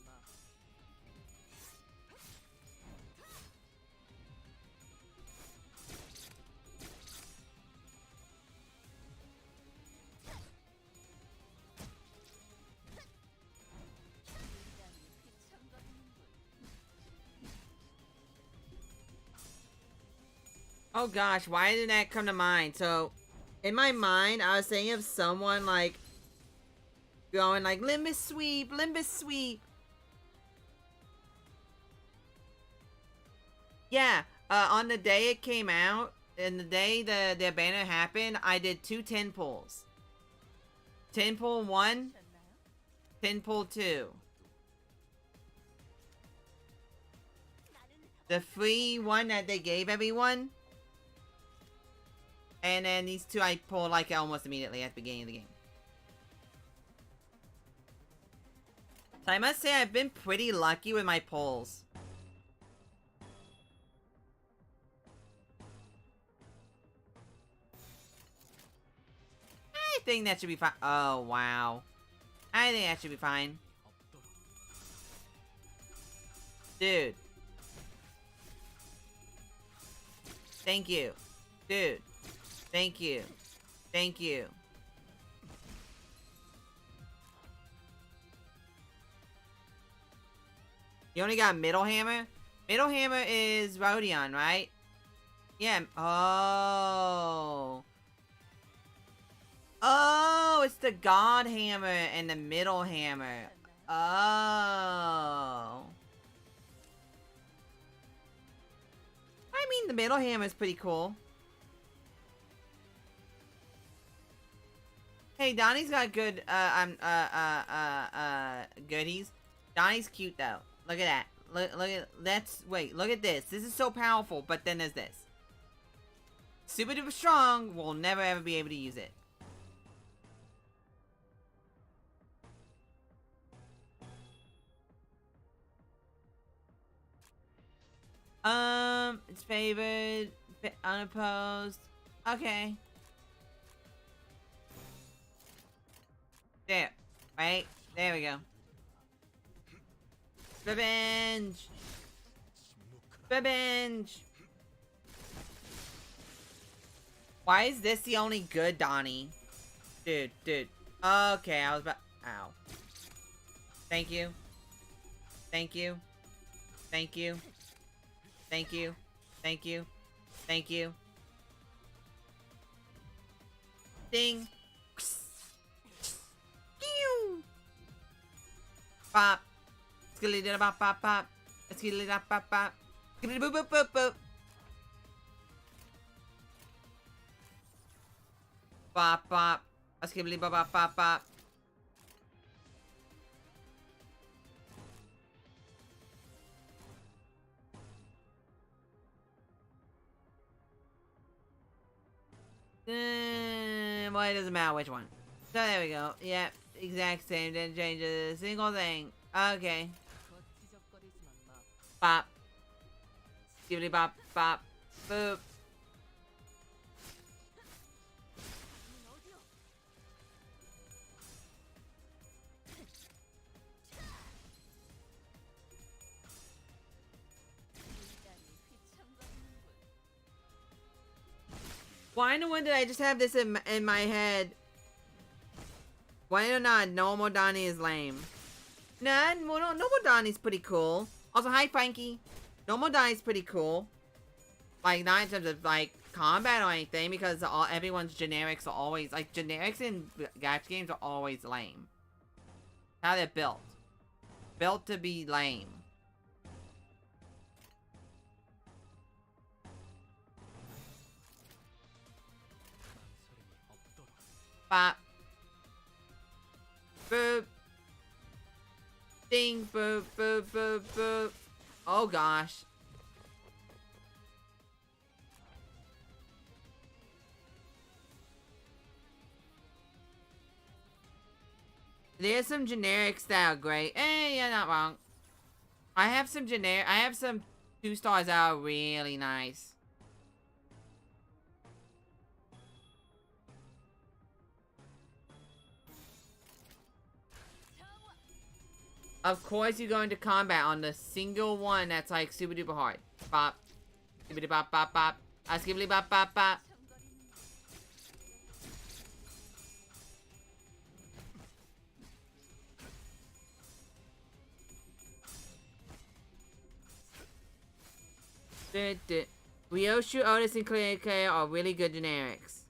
Oh gosh, why did that come to mind? So, in my mind, I was thinking of someone like going like limbus sweep, limbus sweep. Yeah, on the day it came out, and the day the banner happened, I did 2 10 pulls. 10 pull 1, 10 pull 2. The free one that they gave everyone. And then these 2 I pulled like almost immediately at the beginning of the game. So I must say I've been pretty lucky with my pulls. I think that should be fine. Oh, wow. I think that should be fine. Dude. Thank you. Dude. Thank you. Thank you. You only got middle hammer? Middle hammer is Rodion, right? Yeah. Oh. Oh, it's the God hammer and the middle hammer. Oh. I mean, the middle hammer is pretty cool. Hey, Donnie's got good, goodies. Donnie's cute, though. Look at that. Look at, wait, look at this. This is so powerful, but then there's this. Super duper strong, we'll never ever be able to use it. It's favored, unopposed. Okay. There. Right? There we go. Revenge! Revenge! Why is this the only good Donnie? Dude. Okay, I was about... Ow. Thank you. Thank you. Thank you. Thank you. Thank you. Thank you. Ding. Bop. Skilly da bop bop bop. Skilly da bop bop. Skilly boop boop boop boop. Bop bop. Skilly bop bop bop bop. Well, it doesn't matter which one. So there we go. Yep, exact same. Didn't change a single thing. Okay. Bop. Skibbity bop bop. Boop. Why in the world did I just have this in my head? Why not? Normal Donnie is lame. Nah, Normal Donnie's pretty cool. Also, hi Frankie. Normal Donnie's pretty cool. Like, not in terms of, like, combat or anything, because everyone's generics are always, like, generics in gacha games are always lame. How they're built. Built to be lame. Bop. Boop. Ding, boop, boop, boop, boop. Oh gosh. There's some generics that are great. Eh, you're not wrong. I have some 2 stars that are really nice. Of course you go into combat on the single one that's like super duper hard. Bop. Skibbity bop bop bop. Skibbity bop bop bop. Ryoshu, Otis, and Claire are really good generics.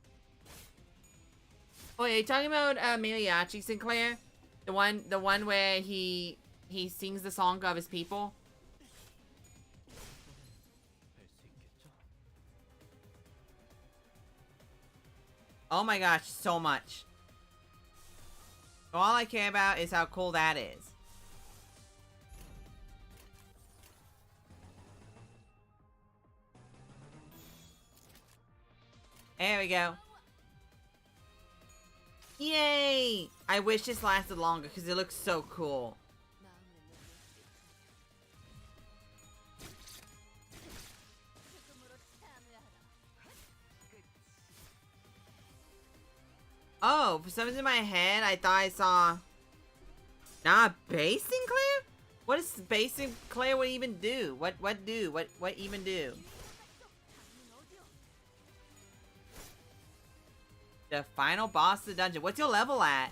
Oh, are you talking about Miliachi Sinclair? The one where he sings the song of his people? Oh my gosh, so much. All I care about is how cool that is. There we go. Yay! I wish this lasted longer because it looks so cool. Oh, for some reason in my head, I thought I saw... Nah, Base Sinclair? What does Base Sinclair would even do? What even do? The final boss of the dungeon. What's your level at?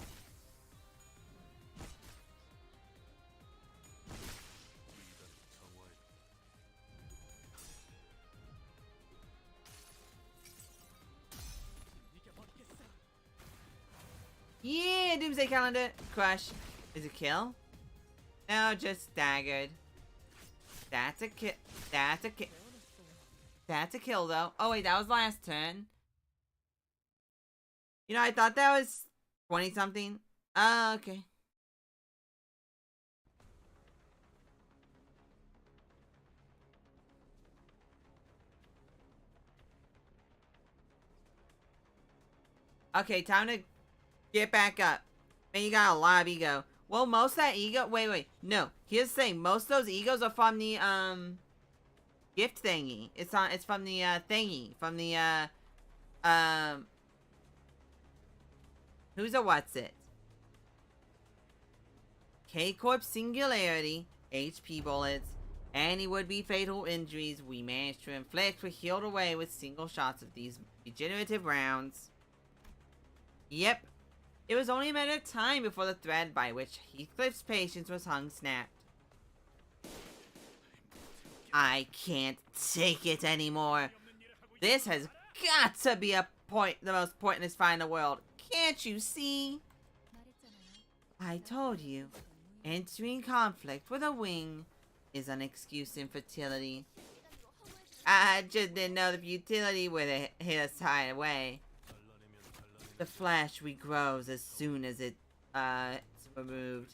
Yeah, Doomsday Calendar. Crush. Is it kill? No, just staggered. That's a kill. That's a kill. That's a kill, though. Oh, wait, that was last turn. You know, I thought that was 20-something. Oh, okay. Okay, time to get back up. Man, you got a lot of ego. Well, most of that ego... Wait. No. Here's the thing. Most of those egos are from the, gift thingy. It's from the, thingy. From the, who's a what's it? K-Corp Singularity, HP bullets, any would-be fatal injuries we managed to inflict were healed away with single shots of these regenerative rounds. Yep. It was only a matter of time before the thread by which Heathcliff's patience was hung snapped. I can't take it anymore. This has got to be the most pointless fight in the world. Can't you see? I told you, entering conflict with a wing is an excuse in futility. I just didn't know the futility would have hit us right away. The flesh regrows as soon as it's removed.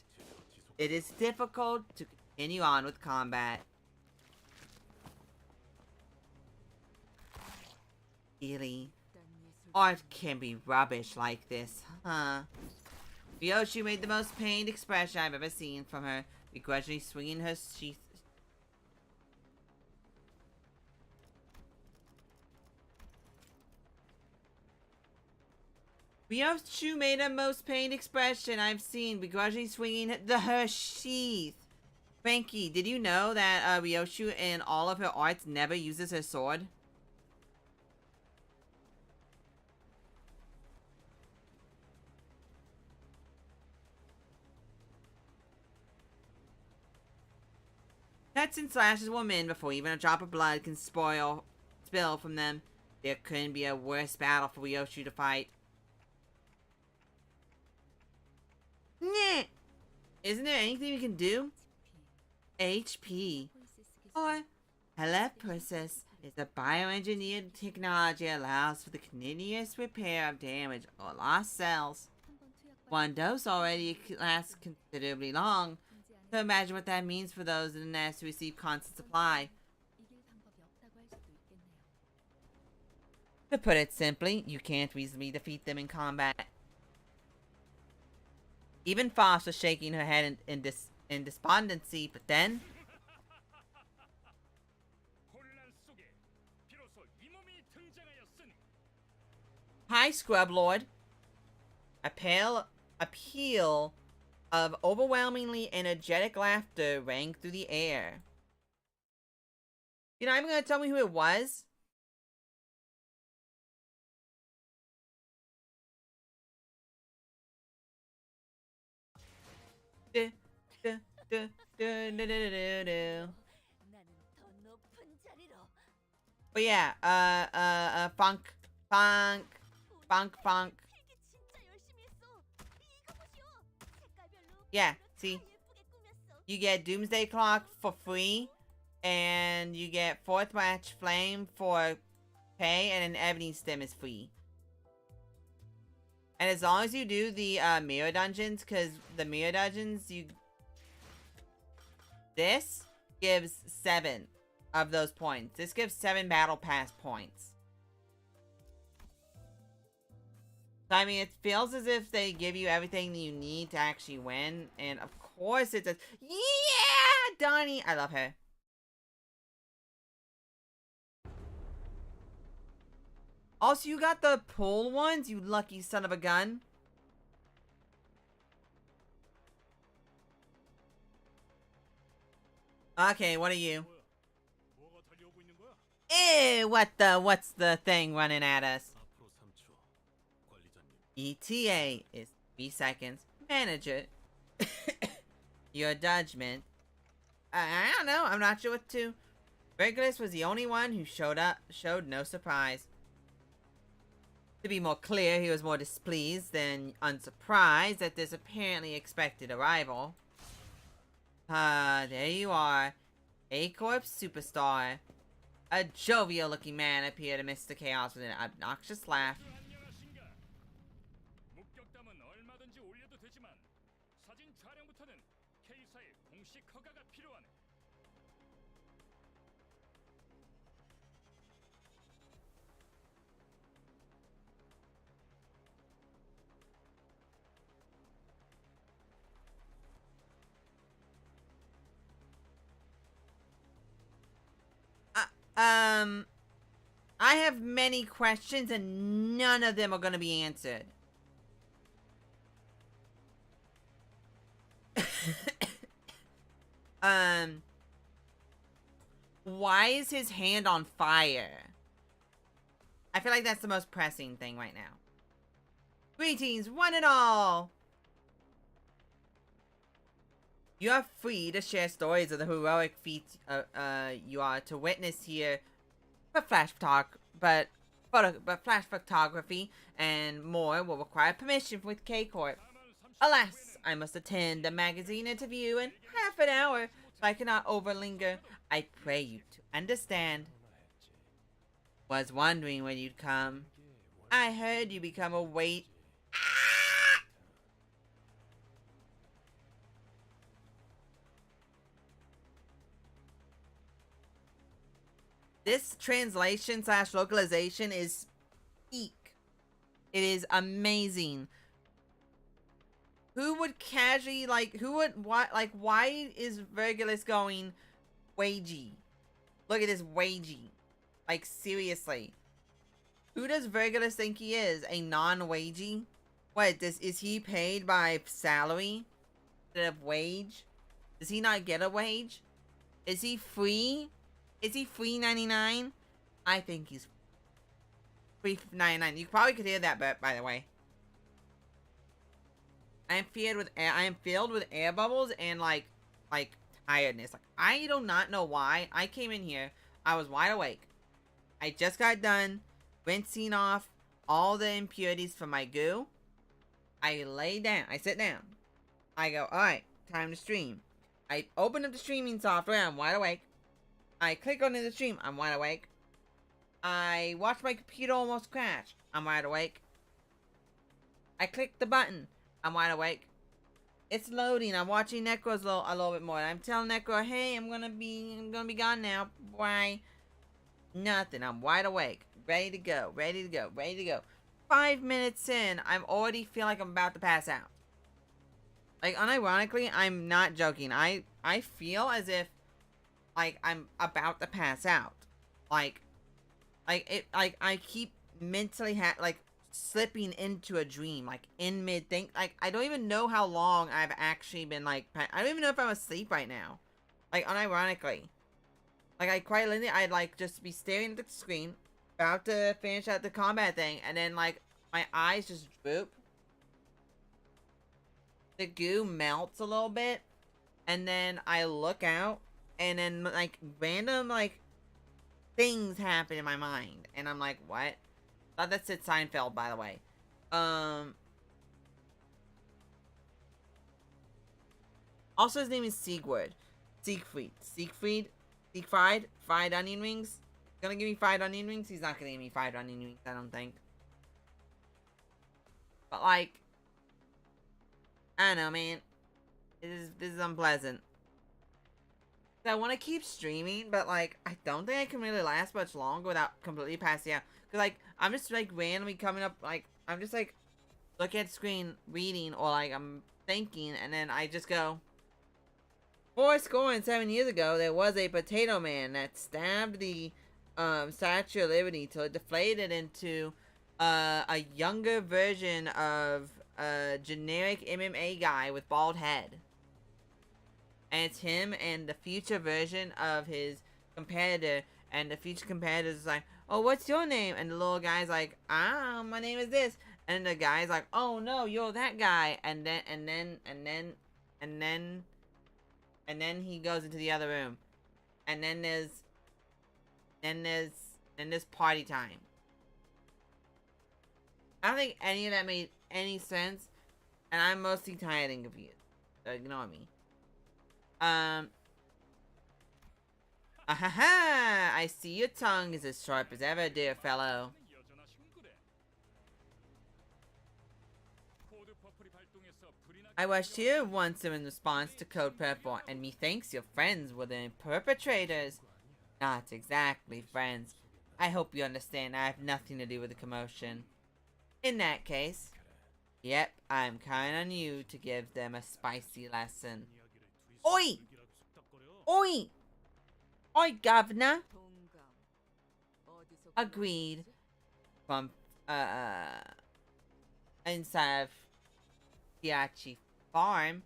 It is difficult to continue on with combat. Really? Art can be rubbish like this, huh? Ryoshu made the most pained expression I've ever seen from her, begrudgingly swinging her sheath. Ryoshu made the most pained expression I've seen, begrudgingly swinging her sheath. Frankie, did you know that Ryoshu in all of her arts never uses her sword? Cuts and slashes women before even a drop of blood can spill from them. There couldn't be a worse battle for Ryoshu to fight. Nyeh! Isn't there anything we can do? HP. Or Teleprosis is a bioengineered technology that allows for the continuous repair of damaged or lost cells. One dose already lasts considerably long, so imagine what that means for those in the nest who receive constant supply. To put it simply, you can't reasonably defeat them in combat. Even Foss was shaking her head in despondency, but then... Hi, Scrub Lord. A pale appeal of overwhelmingly energetic laughter rang through the air. You're not even gonna tell me who it was? But yeah, funk. Yeah, see? You get Doomsday Clock for free, and you get Fourth Match Flame for pay, and an Ebony Stem is free. And as long as you do the mirror dungeons, because the mirror dungeons, this gives 7 of those points. This gives 7 battle pass points. So, I mean, it feels as if they give you everything that you need to actually win. And of course it does. Yeah! Donnie! I love her. Also, you got the pull ones, you lucky son of a gun. Okay, what are you? Ew, what's the thing running at us? ETA is 3 seconds. Manager. Your judgment. I don't know, I'm not sure what to. Regulus was the only one who showed no surprise. To be more clear, he was more displeased than unsurprised at this apparently expected arrival. There you are. A-Corp superstar. A jovial-looking man appeared amidst the chaos with an obnoxious laugh. I have many questions and none of them are gonna be answered. Why is his hand on fire? I feel like that's the most pressing thing right now. Greetings, one and all! You are free to share stories of the heroic feats you are to witness here. But flash photography and more will require permission with K-Corp. Alas, I must attend a magazine interview in half an hour, so I cannot overlinger. I pray you to understand. Was wondering when you'd come. I heard you become a wait. This translation / localization is peak. It is amazing. Who would casually, why is Vergilus going wagey? Look at this wagey. Like, seriously. Who does Vergilus think he is? A non-wagey? What, is he paid by salary instead of wage? Does he not get a wage? Is he free? Is he free 99? I think he's free 99. You probably could hear that, but by the way, I am filled with air bubbles and like tiredness. Like, I do not know why. I came in here, I was wide awake. I just got done rinsing off all the impurities from my goo. I lay down. I sit down. I go, all right, time to stream. I open up the streaming software. I'm wide awake. I click on the stream. I'm wide awake. I watch my computer almost crash. I'm wide awake. I click the button. I'm wide awake. It's loading. I'm watching Necro's a little bit more. I'm telling Necro, hey, I'm gonna be gone now. Why? Nothing. I'm wide awake. Ready to go. Ready to go. Ready to go. 5 minutes in, I'm already feel like I'm about to pass out. Like, unironically, I'm not joking. I feel as if, like, I'm about to pass out. Like I keep mentally slipping into a dream, like, in mid-thing. Like, I don't even know how long I've actually been, like, I don't even know if I'm asleep right now. Like, unironically. Like, I quite literally, I'd, like, just be staring at the screen, about to finish out the combat thing, and then, like, my eyes just droop. The goo melts a little bit, and then I look out, and then, like, random, like, things happen in my mind, and I'm like, what? That's it, Seinfeld, by the way. Also, his name is Siegfried. Fried onion rings. Gonna give me fried onion rings? He's not gonna give me fried onion rings, I don't think. But, like, I don't know, man. This is unpleasant. I want to keep streaming, but, like, I don't think I can really last much longer without completely passing out. Because, like, I'm just, like, randomly coming up, like, I'm just, like, looking at the screen, reading, or, like, I'm thinking, and then I just go, 407 years ago, there was a potato man that stabbed the Statue of Liberty till it deflated into a younger version of a generic MMA guy with bald head. And it's him and the future version of his competitor, and the future competitor is like, oh, what's your name? And the little guy's like, my name is this. And the guy's like, oh no, you're that guy. And then he goes into the other room. And then there's party time. I don't think any of that made any sense, and I'm mostly tired and confused, so ignore me. Ahaha! I see your tongue is as sharp as ever, dear fellow. I was here once in response to Code Purple, and methinks your friends were the perpetrators. Not exactly friends. I hope you understand I have nothing to do with the commotion. In that case, yep, I'm counting on you to give them a spicy lesson. Oi! Oi! Oi, governor! Agreed. From, inside of Hiachi Farm.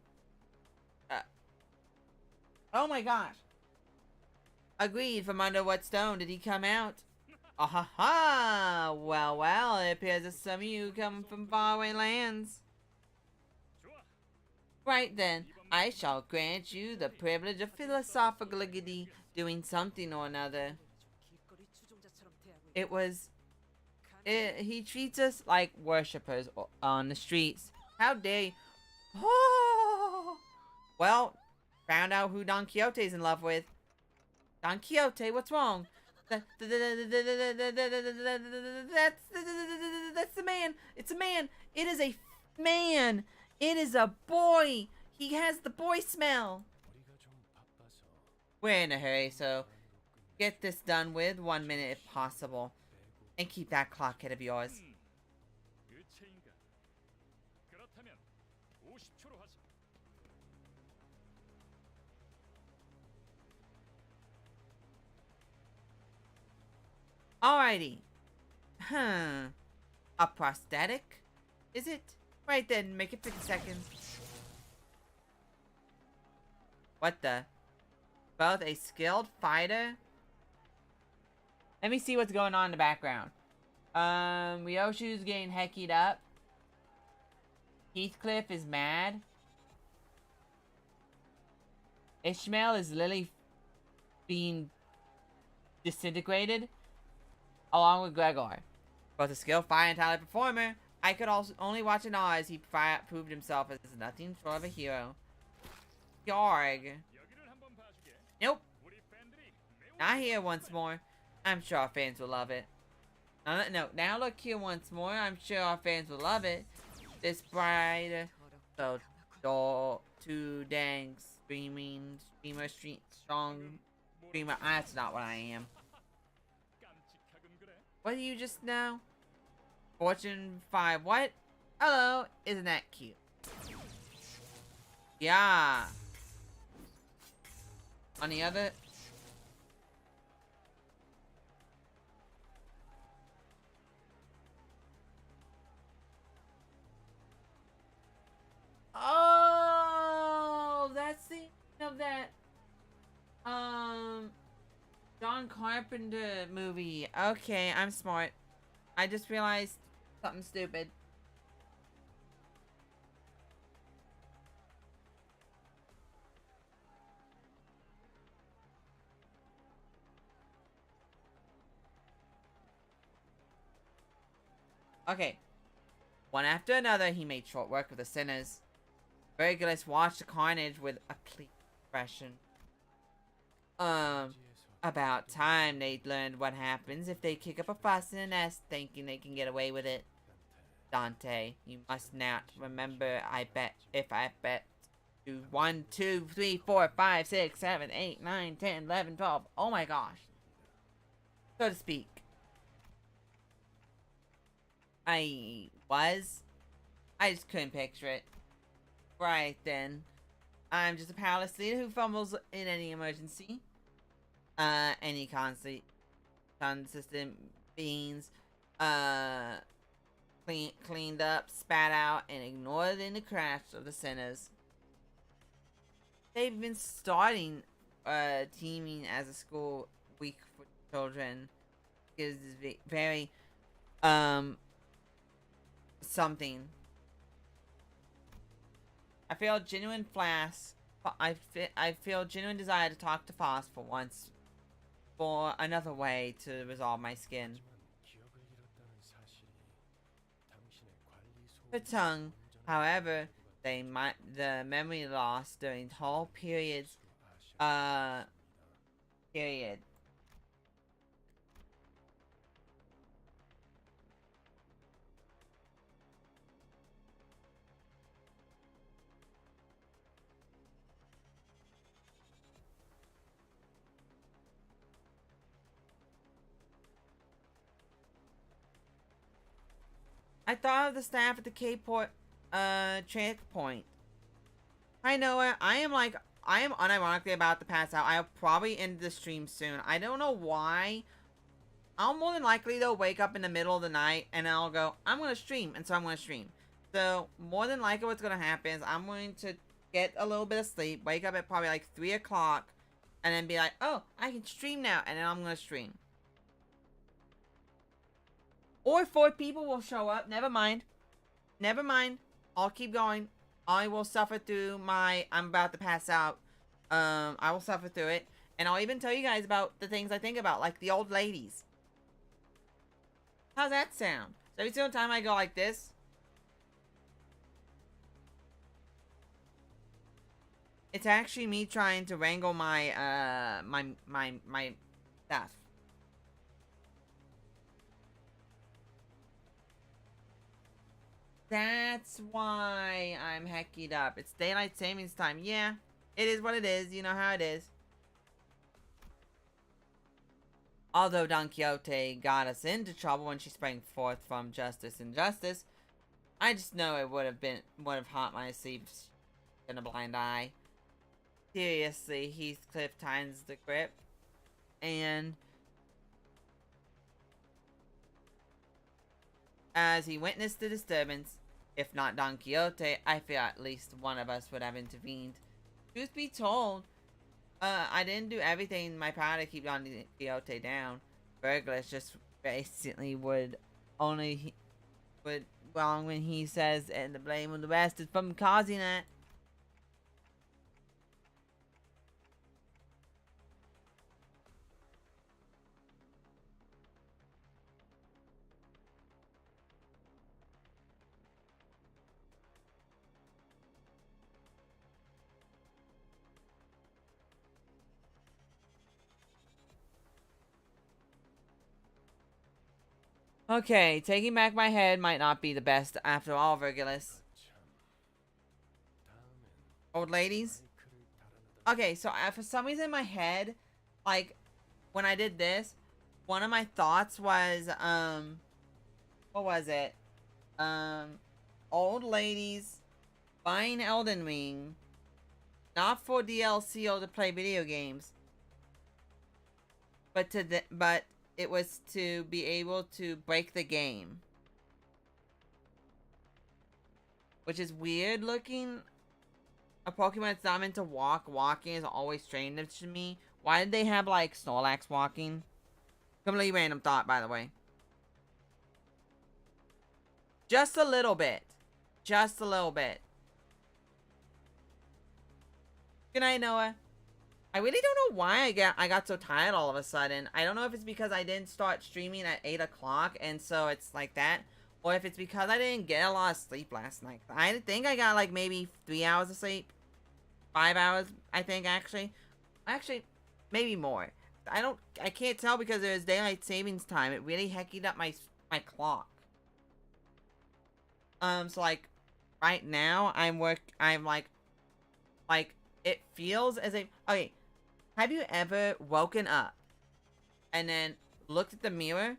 Oh my gosh. Agreed. From under what stone did he come out? Ah-ha-ha! Well, well, it appears that some of you come from faraway lands. Right then, I shall grant you the privilege of philosophically doing something or another. He treats us like worshippers on the streets. How dare you? Oh! Well, found out who Don Quixote's in love with. Don Quixote, what's wrong? That's the man. It's a man. It is a man. It is a boy. He has the boy smell. We're in a hurry, so get this done with 1 minute if possible. And keep that clock head of yours. Alrighty. A prosthetic? Is it? Right then, make it 50 seconds. What the? Both a skilled fighter? Let me see what's going on in the background. Ryoshu's getting heckied up. Heathcliff is mad. Ishmael is literally being disintegrated. Along with Gregor. Both a skilled fighter and talented performer, I could also only watch in awe as he proved himself as nothing short of a hero. Yarg. Nope. Not here once more. I'm sure our fans will love it. No, now look here once more. I'm sure our fans will love it. This bride So, too dang strong streamer. That's not what I am. What do you just know? Fortune 5. What? Hello. Isn't that cute? Yeah. On the other... Oh, that's the end of that, John Carpenter movie. Okay, I'm smart. I just realized something stupid. Okay. One after another, he made short work of the sinners. Regulus watched the carnage with a clear expression. About time they'd learned what happens if they kick up a fuss in a nest thinking they can get away with it. Dante, you must not remember I bet to 1, 2, 3, 4, 5, 6, 7, 8, 9, 10, 11, 12. Oh my gosh. So to speak. I just couldn't picture it. Right then. I'm just a powerless leader who fumbles in any emergency. Any consistent beans, cleaned up, spat out, and ignored in the crash of the sinners. They've been starting, teaming as a school week for children. Is very, something. I feel genuine I feel genuine desire to talk to Foss for once. For another way to resolve my skin. Her tongue, however, the memory loss during whole periods, period. I thought of the staff at the K-Port, checkpoint. I know it. I am unironically about to pass out. I'll probably end the stream soon. I don't know why. I'll more than likely, though, wake up in the middle of the night and I'll go, I'm going to stream. And so I'm going to stream. So, more than likely what's going to happen is I'm going to get a little bit of sleep, wake up at probably like 3 o'clock, and then be like, oh, I can stream now. And then I'm going to stream. Or 4 people will show up. Never mind. Never mind. I'll keep going. I will suffer through my... I'm about to pass out. I will suffer through it. And I'll even tell you guys about the things I think about. Like the old ladies. How's that sound? So every single time I go like this... It's actually me trying to wrangle my, my stuff. That's why I'm heckied up. It's daylight savings time. Yeah, it is what it is. You know how it is. Although Don Quixote got us into trouble when she sprang forth from justice and justice, I just know it would have haunt my sleep in a blind eye. Seriously, Heathcliff times the grip, and as he witnessed the disturbance, if not Don Quixote, I feel at least one of us would have intervened. Truth be told, I didn't do everything in my power to keep Don Quixote down. Burglars just basically would wrong when he says, and the blame of the rest is from causing that. Okay, taking back my head might not be the best after all, Virgilus. Old ladies? Okay, so for some reason in my head, like, when I did this, one of my thoughts was, what was it? Old ladies buying Elden Ring, not for DLC or to play video games, but but it was to be able to break the game. Which is weird looking. A Pokemon that's not meant to walking is always strange to me. Why did they have, like, Snorlax walking? Completely random thought, by the way. Just a little bit. Just a little bit. Good night, Noah. I really don't know why I got so tired all of a sudden. I don't know if it's because I didn't start streaming at 8 o'clock, and so it's like that. Or if it's because I didn't get a lot of sleep last night. I think I got, like, maybe 3 hours of sleep. 5 hours, I think, actually. Actually, maybe more. I can't tell because there's daylight savings time. It really hecked up my clock. So, like, right now, I'm like, it feels as if, okay, have you ever woken up and then looked at the mirror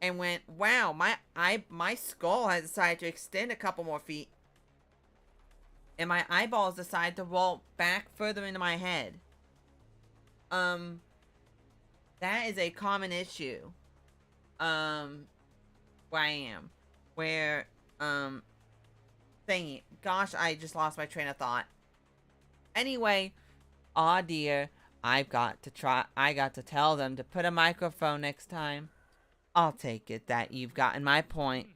and went, wow, my skull has decided to extend a couple more feet, and my eyeballs decide to roll back further into my head? That is a common issue, where I am, where, thingy, gosh, I just lost my train of thought. Anyway, aw dear, I got to tell them to put a microphone next time. I'll take it that you've gotten my point.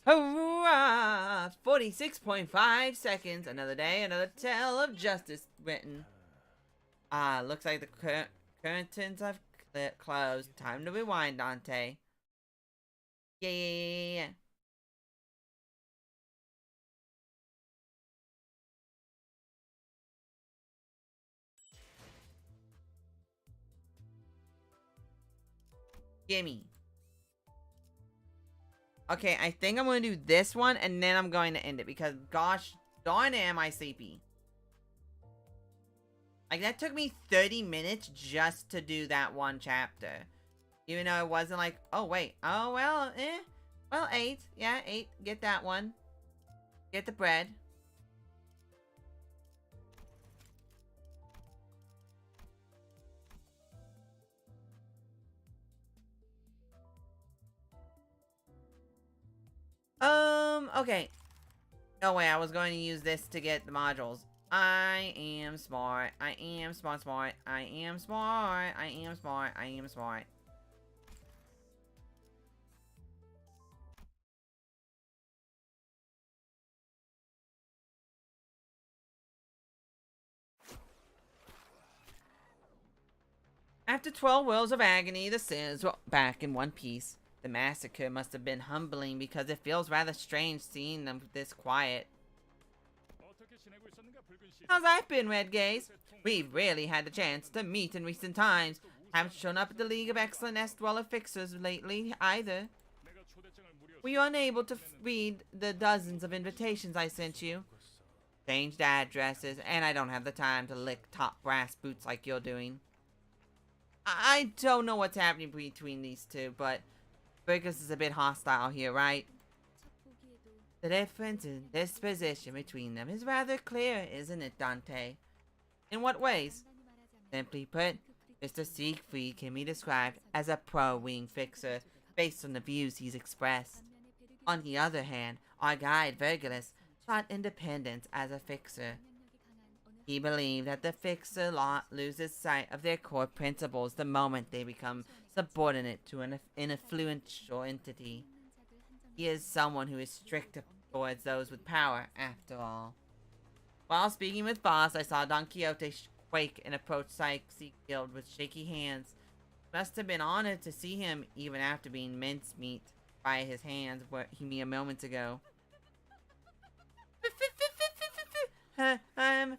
Hurrah! 46.5 seconds. Another day, another tale of justice written. Looks like the curtains have closed. Time to rewind, Dante. Yeah. Gimme. Okay, I think I'm going to do this one, and then I'm going to end it, because, gosh darn it, am I sleepy. Like, that took me 30 minutes just to do that one chapter. Even though it wasn't like, oh, wait. Oh, well, Well, 8. Yeah, 8. Get that one. Get the bread. Okay. No way, I was going to use this to get the modules. I am smart. I am smart. I am smart. I am smart. I am smart. After 12 worlds of agony, the Sims were back in one piece. The massacre must have been humbling because it feels rather strange seeing them this quiet. How's that been, Red Gaze? We've rarely had the chance to meet in recent times. Haven't shown up at the League of Excellent Nest Dweller Fixers lately, either. Were you unable to read the dozens of invitations I sent you? Changed addresses, and I don't have the time to lick top brass boots like you're doing. I don't know what's happening between these two, but Burgess is a bit hostile here, right? The difference in disposition between them is rather clear, isn't it, Dante? In what ways? Simply put, Mr. Siegfried can be described as a pro-wing fixer based on the views he's expressed. On the other hand, our guide Vergilus sought independence as a fixer. He believed that the fixer lot loses sight of their core principles the moment they become subordinate to an influential entity. He is someone who is strict towards those with power, after all. While speaking with Voss, I saw Don Quixote quake and approach Siegfried with shaky hands. Must have been honored to see him even after being mincemeat by his hands mere moments ago. I'm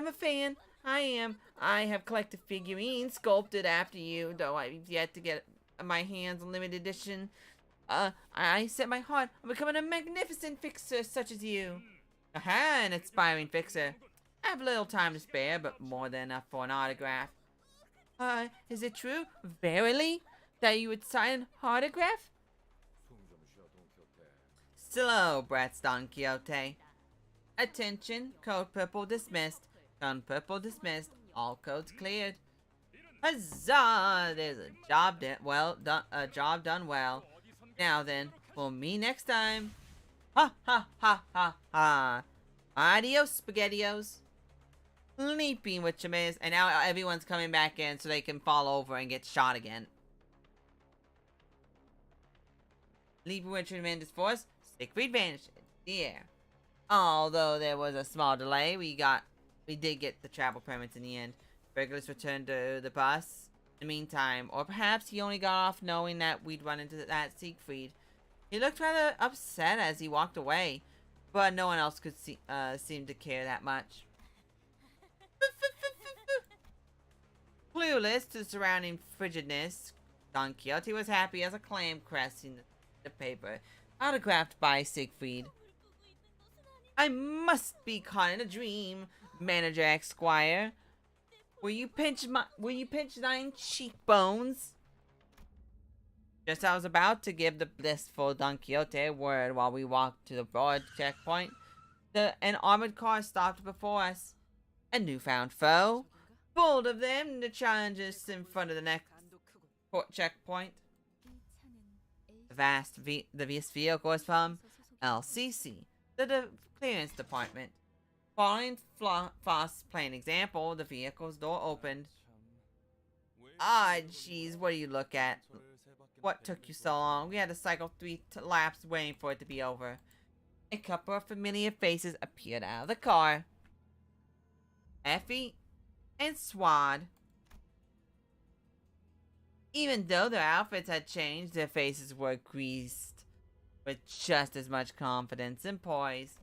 a fan. I am. I have collected figurines sculpted after you, though I've yet to get my hands on limited edition. I set my heart on becoming a magnificent fixer such as you. Aha, an aspiring fixer. I have little time to spare, but more than enough for an autograph. Is it true, verily, that you would sign an autograph? Slow, breaths Don Quixote. Attention, code purple dismissed. Code purple dismissed. All codes cleared. Huzzah! There's a job done well. Now then, for me next time. Ha ha ha ha ha. Adios, spaghettios. Leaping with Chamiz, and now everyone's coming back in so they can fall over and get shot again. Leaping with tremendous force, Siegfried vanished into the air. Although there was a small delay, we did get the travel permits in the end. Regulus returned to the bus in the meantime, or perhaps he only got off knowing that we'd run into that Siegfried. He looked rather upset as he walked away, but no one else could seem to care that much. Clueless to the surrounding frigidness, Don Quixote was happy as a clam cresting the paper, autographed by Siegfried. I must be caught in a dream, Manager Esquire. Will you pinch thine cheekbones? Just as I was about to give the blissful Don Quixote a word while we walked to the broad checkpoint, an armored car stopped before us. A newfound foe? Bold of them to challenge us in front of the next checkpoint. This vehicle is from LCC, the clearance department. Following Frost's plain example, the vehicle's door opened. Ah, jeez, what do you look at? What took you so long? We had to cycle 3 laps waiting for it to be over. A couple of familiar faces appeared out of the car. Effie and Swad. Even though their outfits had changed, their faces were greased with just as much confidence and poise.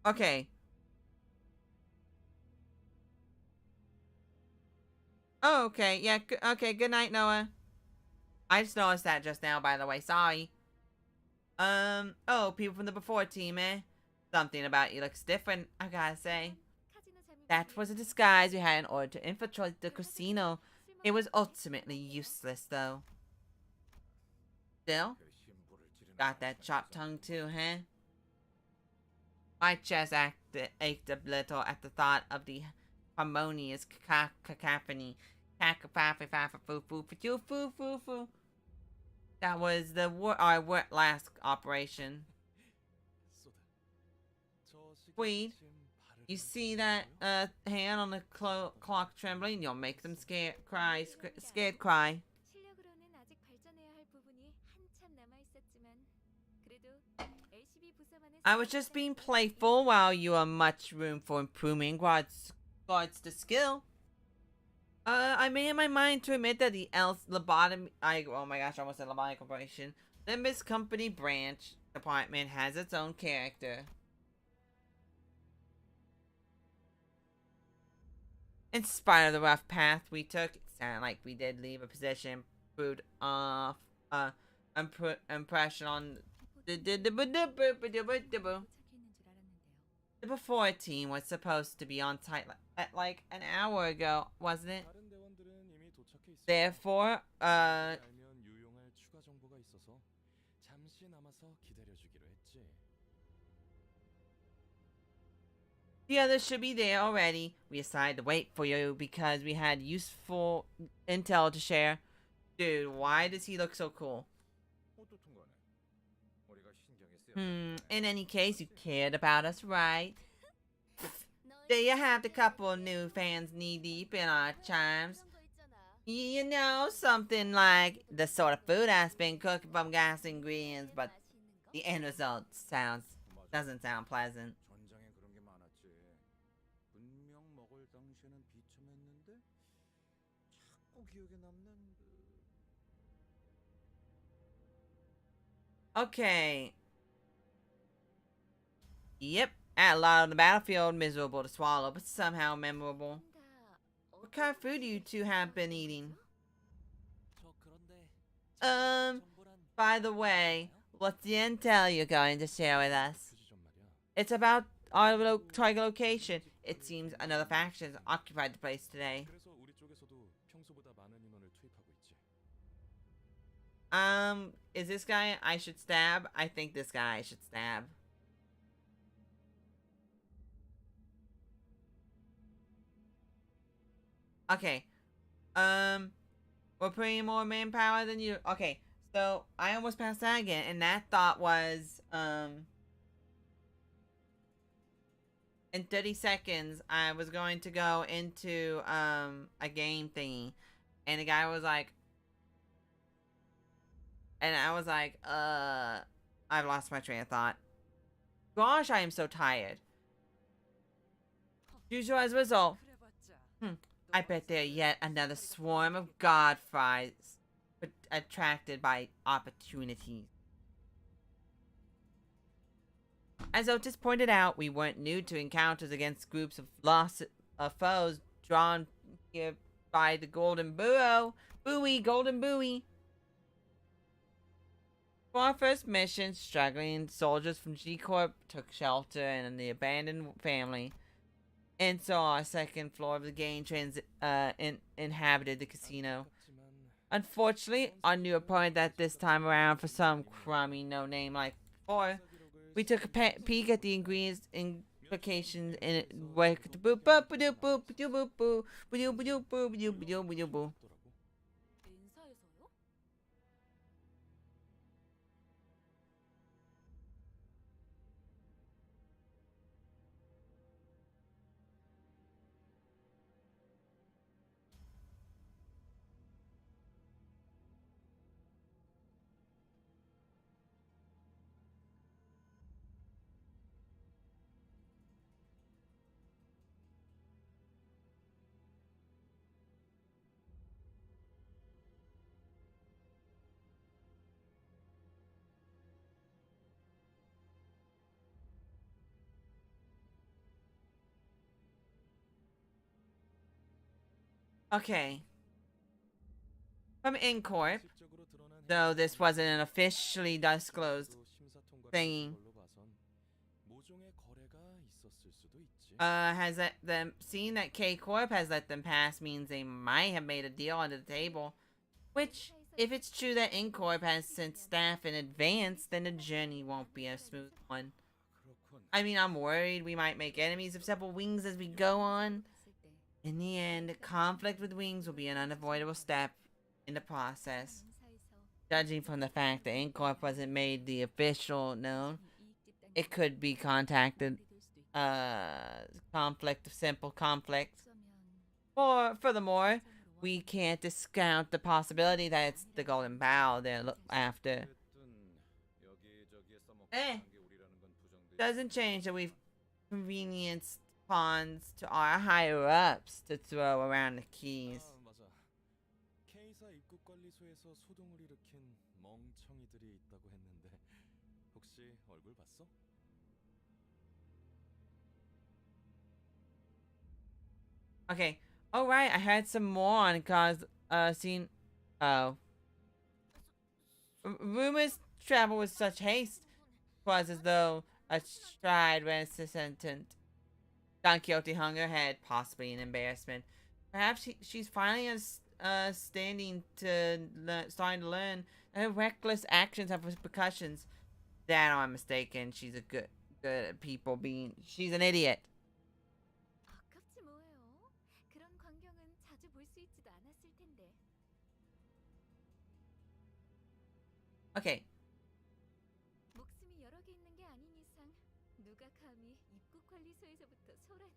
Okay. Oh, okay. Yeah, okay. Good night, Noah. I just noticed that just now, by the way. Sorry. Oh, people from the before team, eh? Something about you looks different, I gotta say. That was a disguise we had in order to infiltrate the casino. It was ultimately useless, though. Still? Got that chopped tongue too, huh? My chest ached a little at the thought of the harmonious cacophony. That was our last operation. Tweed, you see that hand on the clock trembling? You'll make them scared cry. I was just being playful while you have much room for improvement regards to skill. I made up my mind to admit that the oh my gosh, I almost said lobotomy corporation. Limbus company branch department has its own character. In spite of the rough path we took, it sounded like we did leave a position proved off impression on the before team was supposed to be on site at like an hour ago, wasn't it? Therefore, the others should be there already. We decided to wait for you because we had useful intel to share. Dude, why does he look so cool? In any case, you cared about us, right? There you have the couple of new fans knee-deep in our chimes. You know, something like the sort of food that's been cooked from gas ingredients, but the end result doesn't sound pleasant. Okay. Yep. At a lot on the battlefield, miserable to swallow, but somehow memorable. What kind of food do you two have been eating? Um, by the way, what's the intel you're going to share with us? It's about our target location. It seems another faction has occupied the place today. Is this guy I should stab? I think this guy I should stab. Okay. We're putting more manpower than you. Okay, so I almost passed that again, and that thought was, in 30 seconds, I was going to go into, a game thingy, and the guy was like, and I was like, I've lost my train of thought. Gosh, I am so tired. Usual as a result. I bet there yet another swarm of godfries attracted by opportunities. As Otis pointed out, we weren't new to encounters against groups of lost foes drawn here by the golden golden buoy. For our first mission, struggling soldiers from G-Corp took shelter in the abandoned family, and so our second floor of the game inhabited the casino. Unfortunately, our new opponent at this time around, for some crummy no-name like before, we took a peek at the ingredients implications in it. Okay. From Incorp, though this wasn't an officially disclosed thing, has that them seeing that K Corp has let them pass means they might have made a deal under the table. Which, if it's true that Incorp has sent staff in advance, then the journey won't be a smooth one. I mean, I'm worried we might make enemies of several wings as we go on. In the end, conflict with wings will be an unavoidable step in the process. Judging from the fact that Incorp wasn't made the official known, it could be contacted conflict of simple conflict. Furthermore, we can't discount the possibility that it's the Golden Bow they're after. Doesn't change that we've convenienced pawns to our higher ups to throw around the keys. K사 입국 관리소에서 소동을 일으킨 멍청이들이 있다고 했는데 혹시 얼굴 봤어? Okay. Oh right, I had some more on cause seen. Oh. Rumors travel with such haste. Was as though a stride resistant. Don Quixote hung her head, possibly in embarrassment. Perhaps she's finally starting to learn that her reckless actions have repercussions. That I'm mistaken. She's a good at people being. She's an idiot. 아깝지 뭐예요. 그런 광경은 자주 볼 수 있지도 않았을 텐데. Okay. 목숨이 여러 개 있는 게 아닌 이상 누가 감히 입국 관리소에서부터 소란을.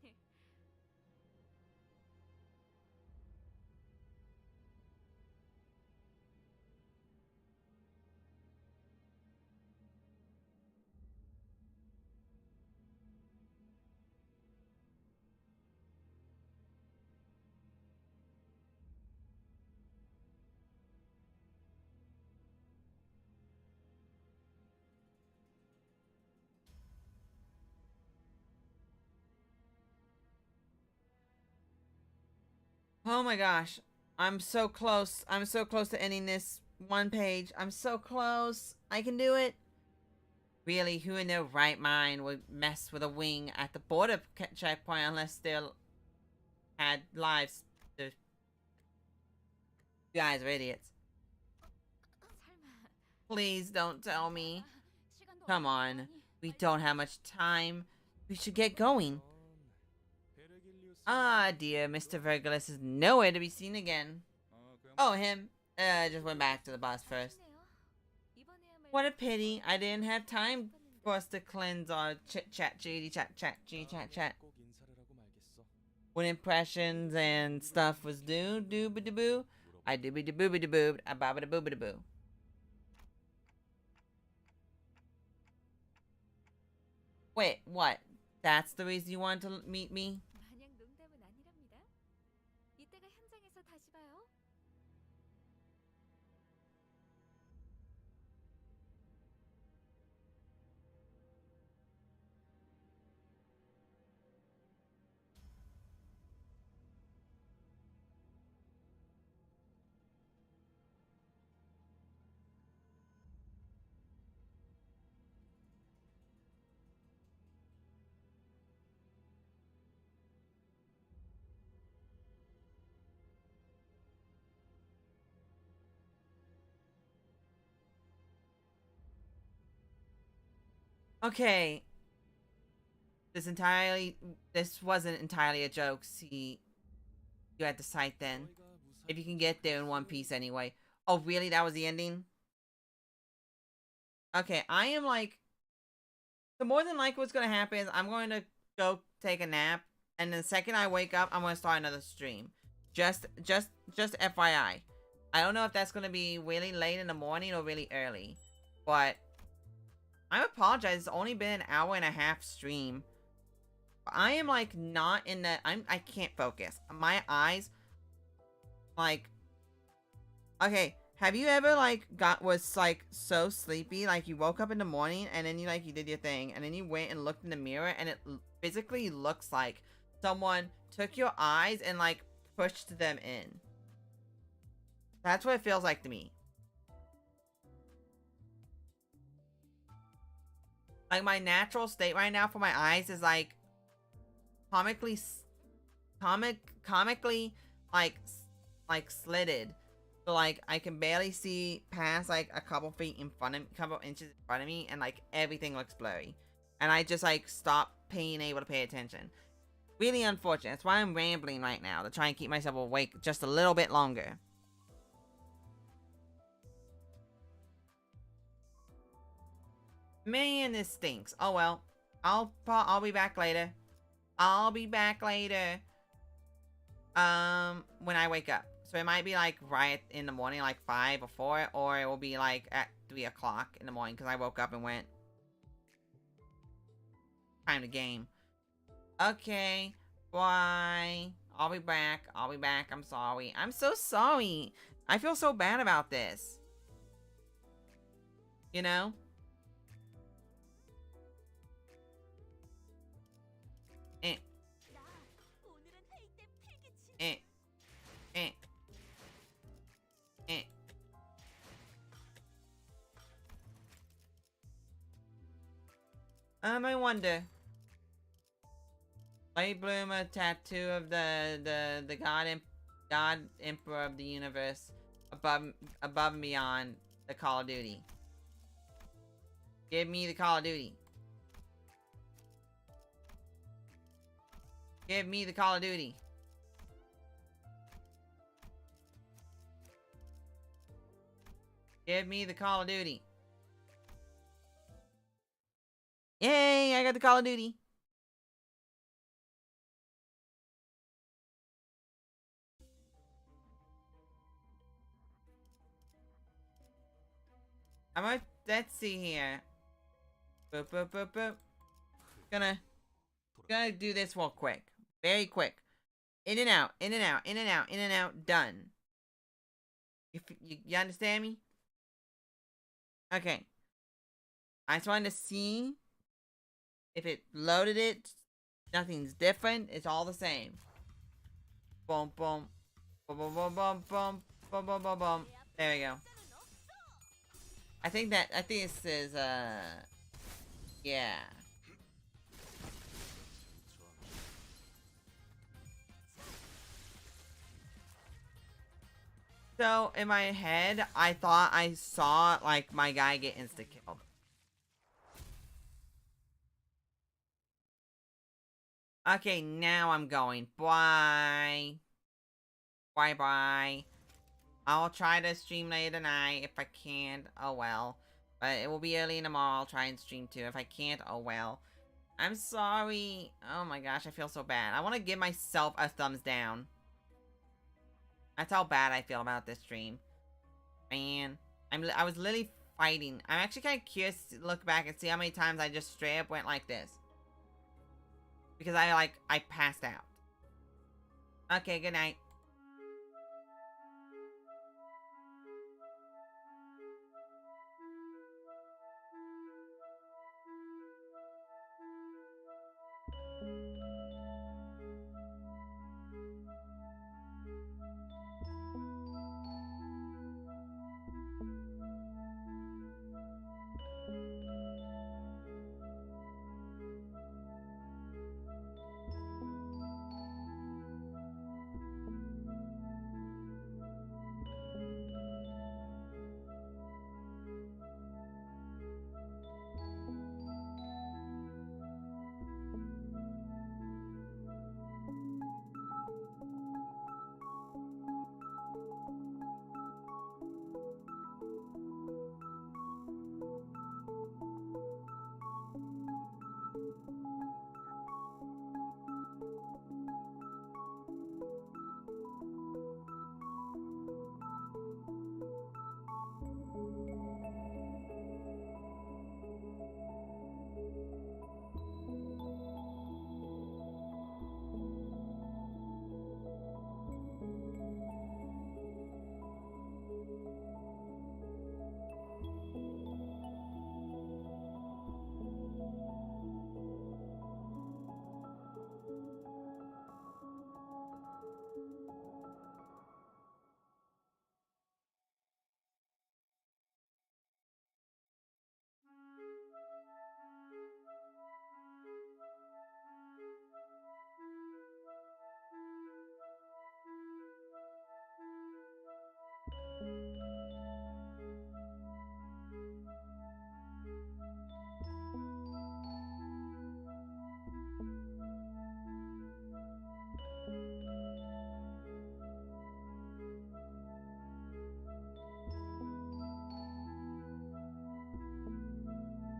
Oh my gosh. I'm so close. I'm so close to ending this one page. I'm so close. I can do it. Really, who in their right mind would mess with a wing at the border checkpoint unless they had lives? You guys are idiots. 설마. Please don't tell me. 시간도 Come 없는 on. 거니? We 빨리 don't have much time. We should get going. 베르길리우스. Ah, dear, Mr. Vergilus is nowhere to be seen again. Oh, him. Just went back to the bus first. 아쉽네요. 이번에야말로 What a pity. I didn't have time for us to cleanse our chit-chat, chitty-chat-chat. 꼭 인사를 하고 말겠어. When impressions and stuff was due, doo-ba-da-boo, I dooby-da-booby-da-boo, a ba-ba-da-boo-ba-da-boo. Wait, what? That's the reason you wanted to meet me? 마냥 농담은 아니랍니다. 이따가 현장에서 다시 봐요. Okay. This wasn't entirely a joke. See, you had to sight then. If you can get there in one piece anyway. Oh, really? That was the ending? Okay, I am like... So more than likely what's going to happen is I'm going to go take a nap. And the second I wake up, I'm going to start another stream. Just FYI. I don't know if that's going to be really late in the morning or really early. But... I apologize. It's only been an hour and a half stream. I am like not in the... I can't focus. My eyes... Like... Okay, have you ever like was like so sleepy, like you woke up in the morning and then you did your thing and then you went and looked in the mirror and it physically looks like someone took your eyes and like pushed them in. That's what it feels like to me. Like my natural state right now for my eyes is like comically like slitted. So like I can barely see past like a couple feet in front of me, couple inches in front of me, and like everything looks blurry. And I just like stop being able to pay attention. Really unfortunate. That's why I'm rambling right now, to try and keep myself awake just a little bit longer. Man, this stinks. Oh well. I'll be back later. I'll be back later. When I wake up. So it might be like right in the morning, like 5 or 4, or it will be like at 3 o'clock in the morning because I woke up and went. Time to game. Okay. Bye. I'll be back. I'll be back. I'm sorry. I'm so sorry. I feel so bad about this. You know? Eh. Eh. Eh. Eh. I wonder. Light bloomer tattoo of the God Emperor of the universe above and beyond the Call of Duty. Give me the Call of Duty. Give me the Call of Duty. Give me the Call of Duty. Yay, I got the Call of Duty. Let's see here. Boop, boop, boop, boop. Gonna do this real quick. Very quick. In and out, in and out, in and out, in and out, done. You understand me? Okay. I just wanted to see if it loaded it. Nothing's different. It's all the same. Boom, boom. Boom, boom, boom, boom, boom, boom, boom, boom, boom. There we go. I think this is, yeah. So, in my head, I thought I saw, like, my guy get insta-killed. Okay, now I'm going. Bye. Bye-bye. I'll try to stream later tonight if I can. Oh, well. But it will be early tomorrow. I'll try and stream too. If I can't, oh, well. I'm sorry. Oh, my gosh. I feel so bad. I want to give myself a thumbs down. That's how bad I feel about this stream. Man. I was literally fighting. I'm actually kind of curious to look back and see how many times I just straight up went like this. Because I passed out. Okay, good night.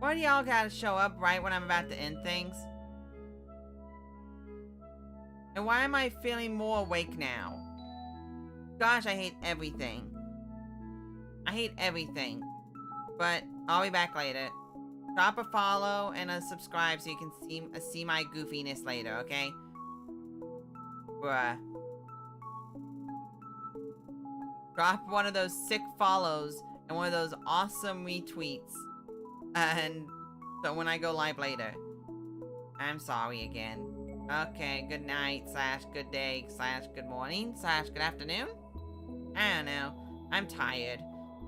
Why do y'all gotta show up right when I'm about to end things? And why am I feeling more awake now? Gosh, I hate everything. I hate everything. But I'll be back later. Drop a follow and a subscribe so you can see my goofiness later, okay? Bruh. Drop one of those sick follows and one of those awesome retweets. And so when I go live later. I'm sorry again. Okay, good night, / good day, / good morning, / good afternoon? I don't know. I'm tired.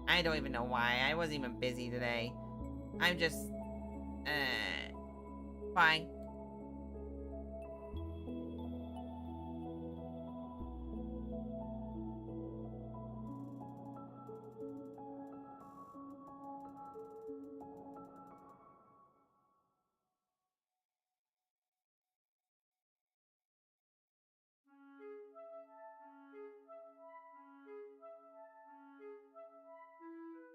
I don't even know why. I wasn't even busy today. I'm just... Bye.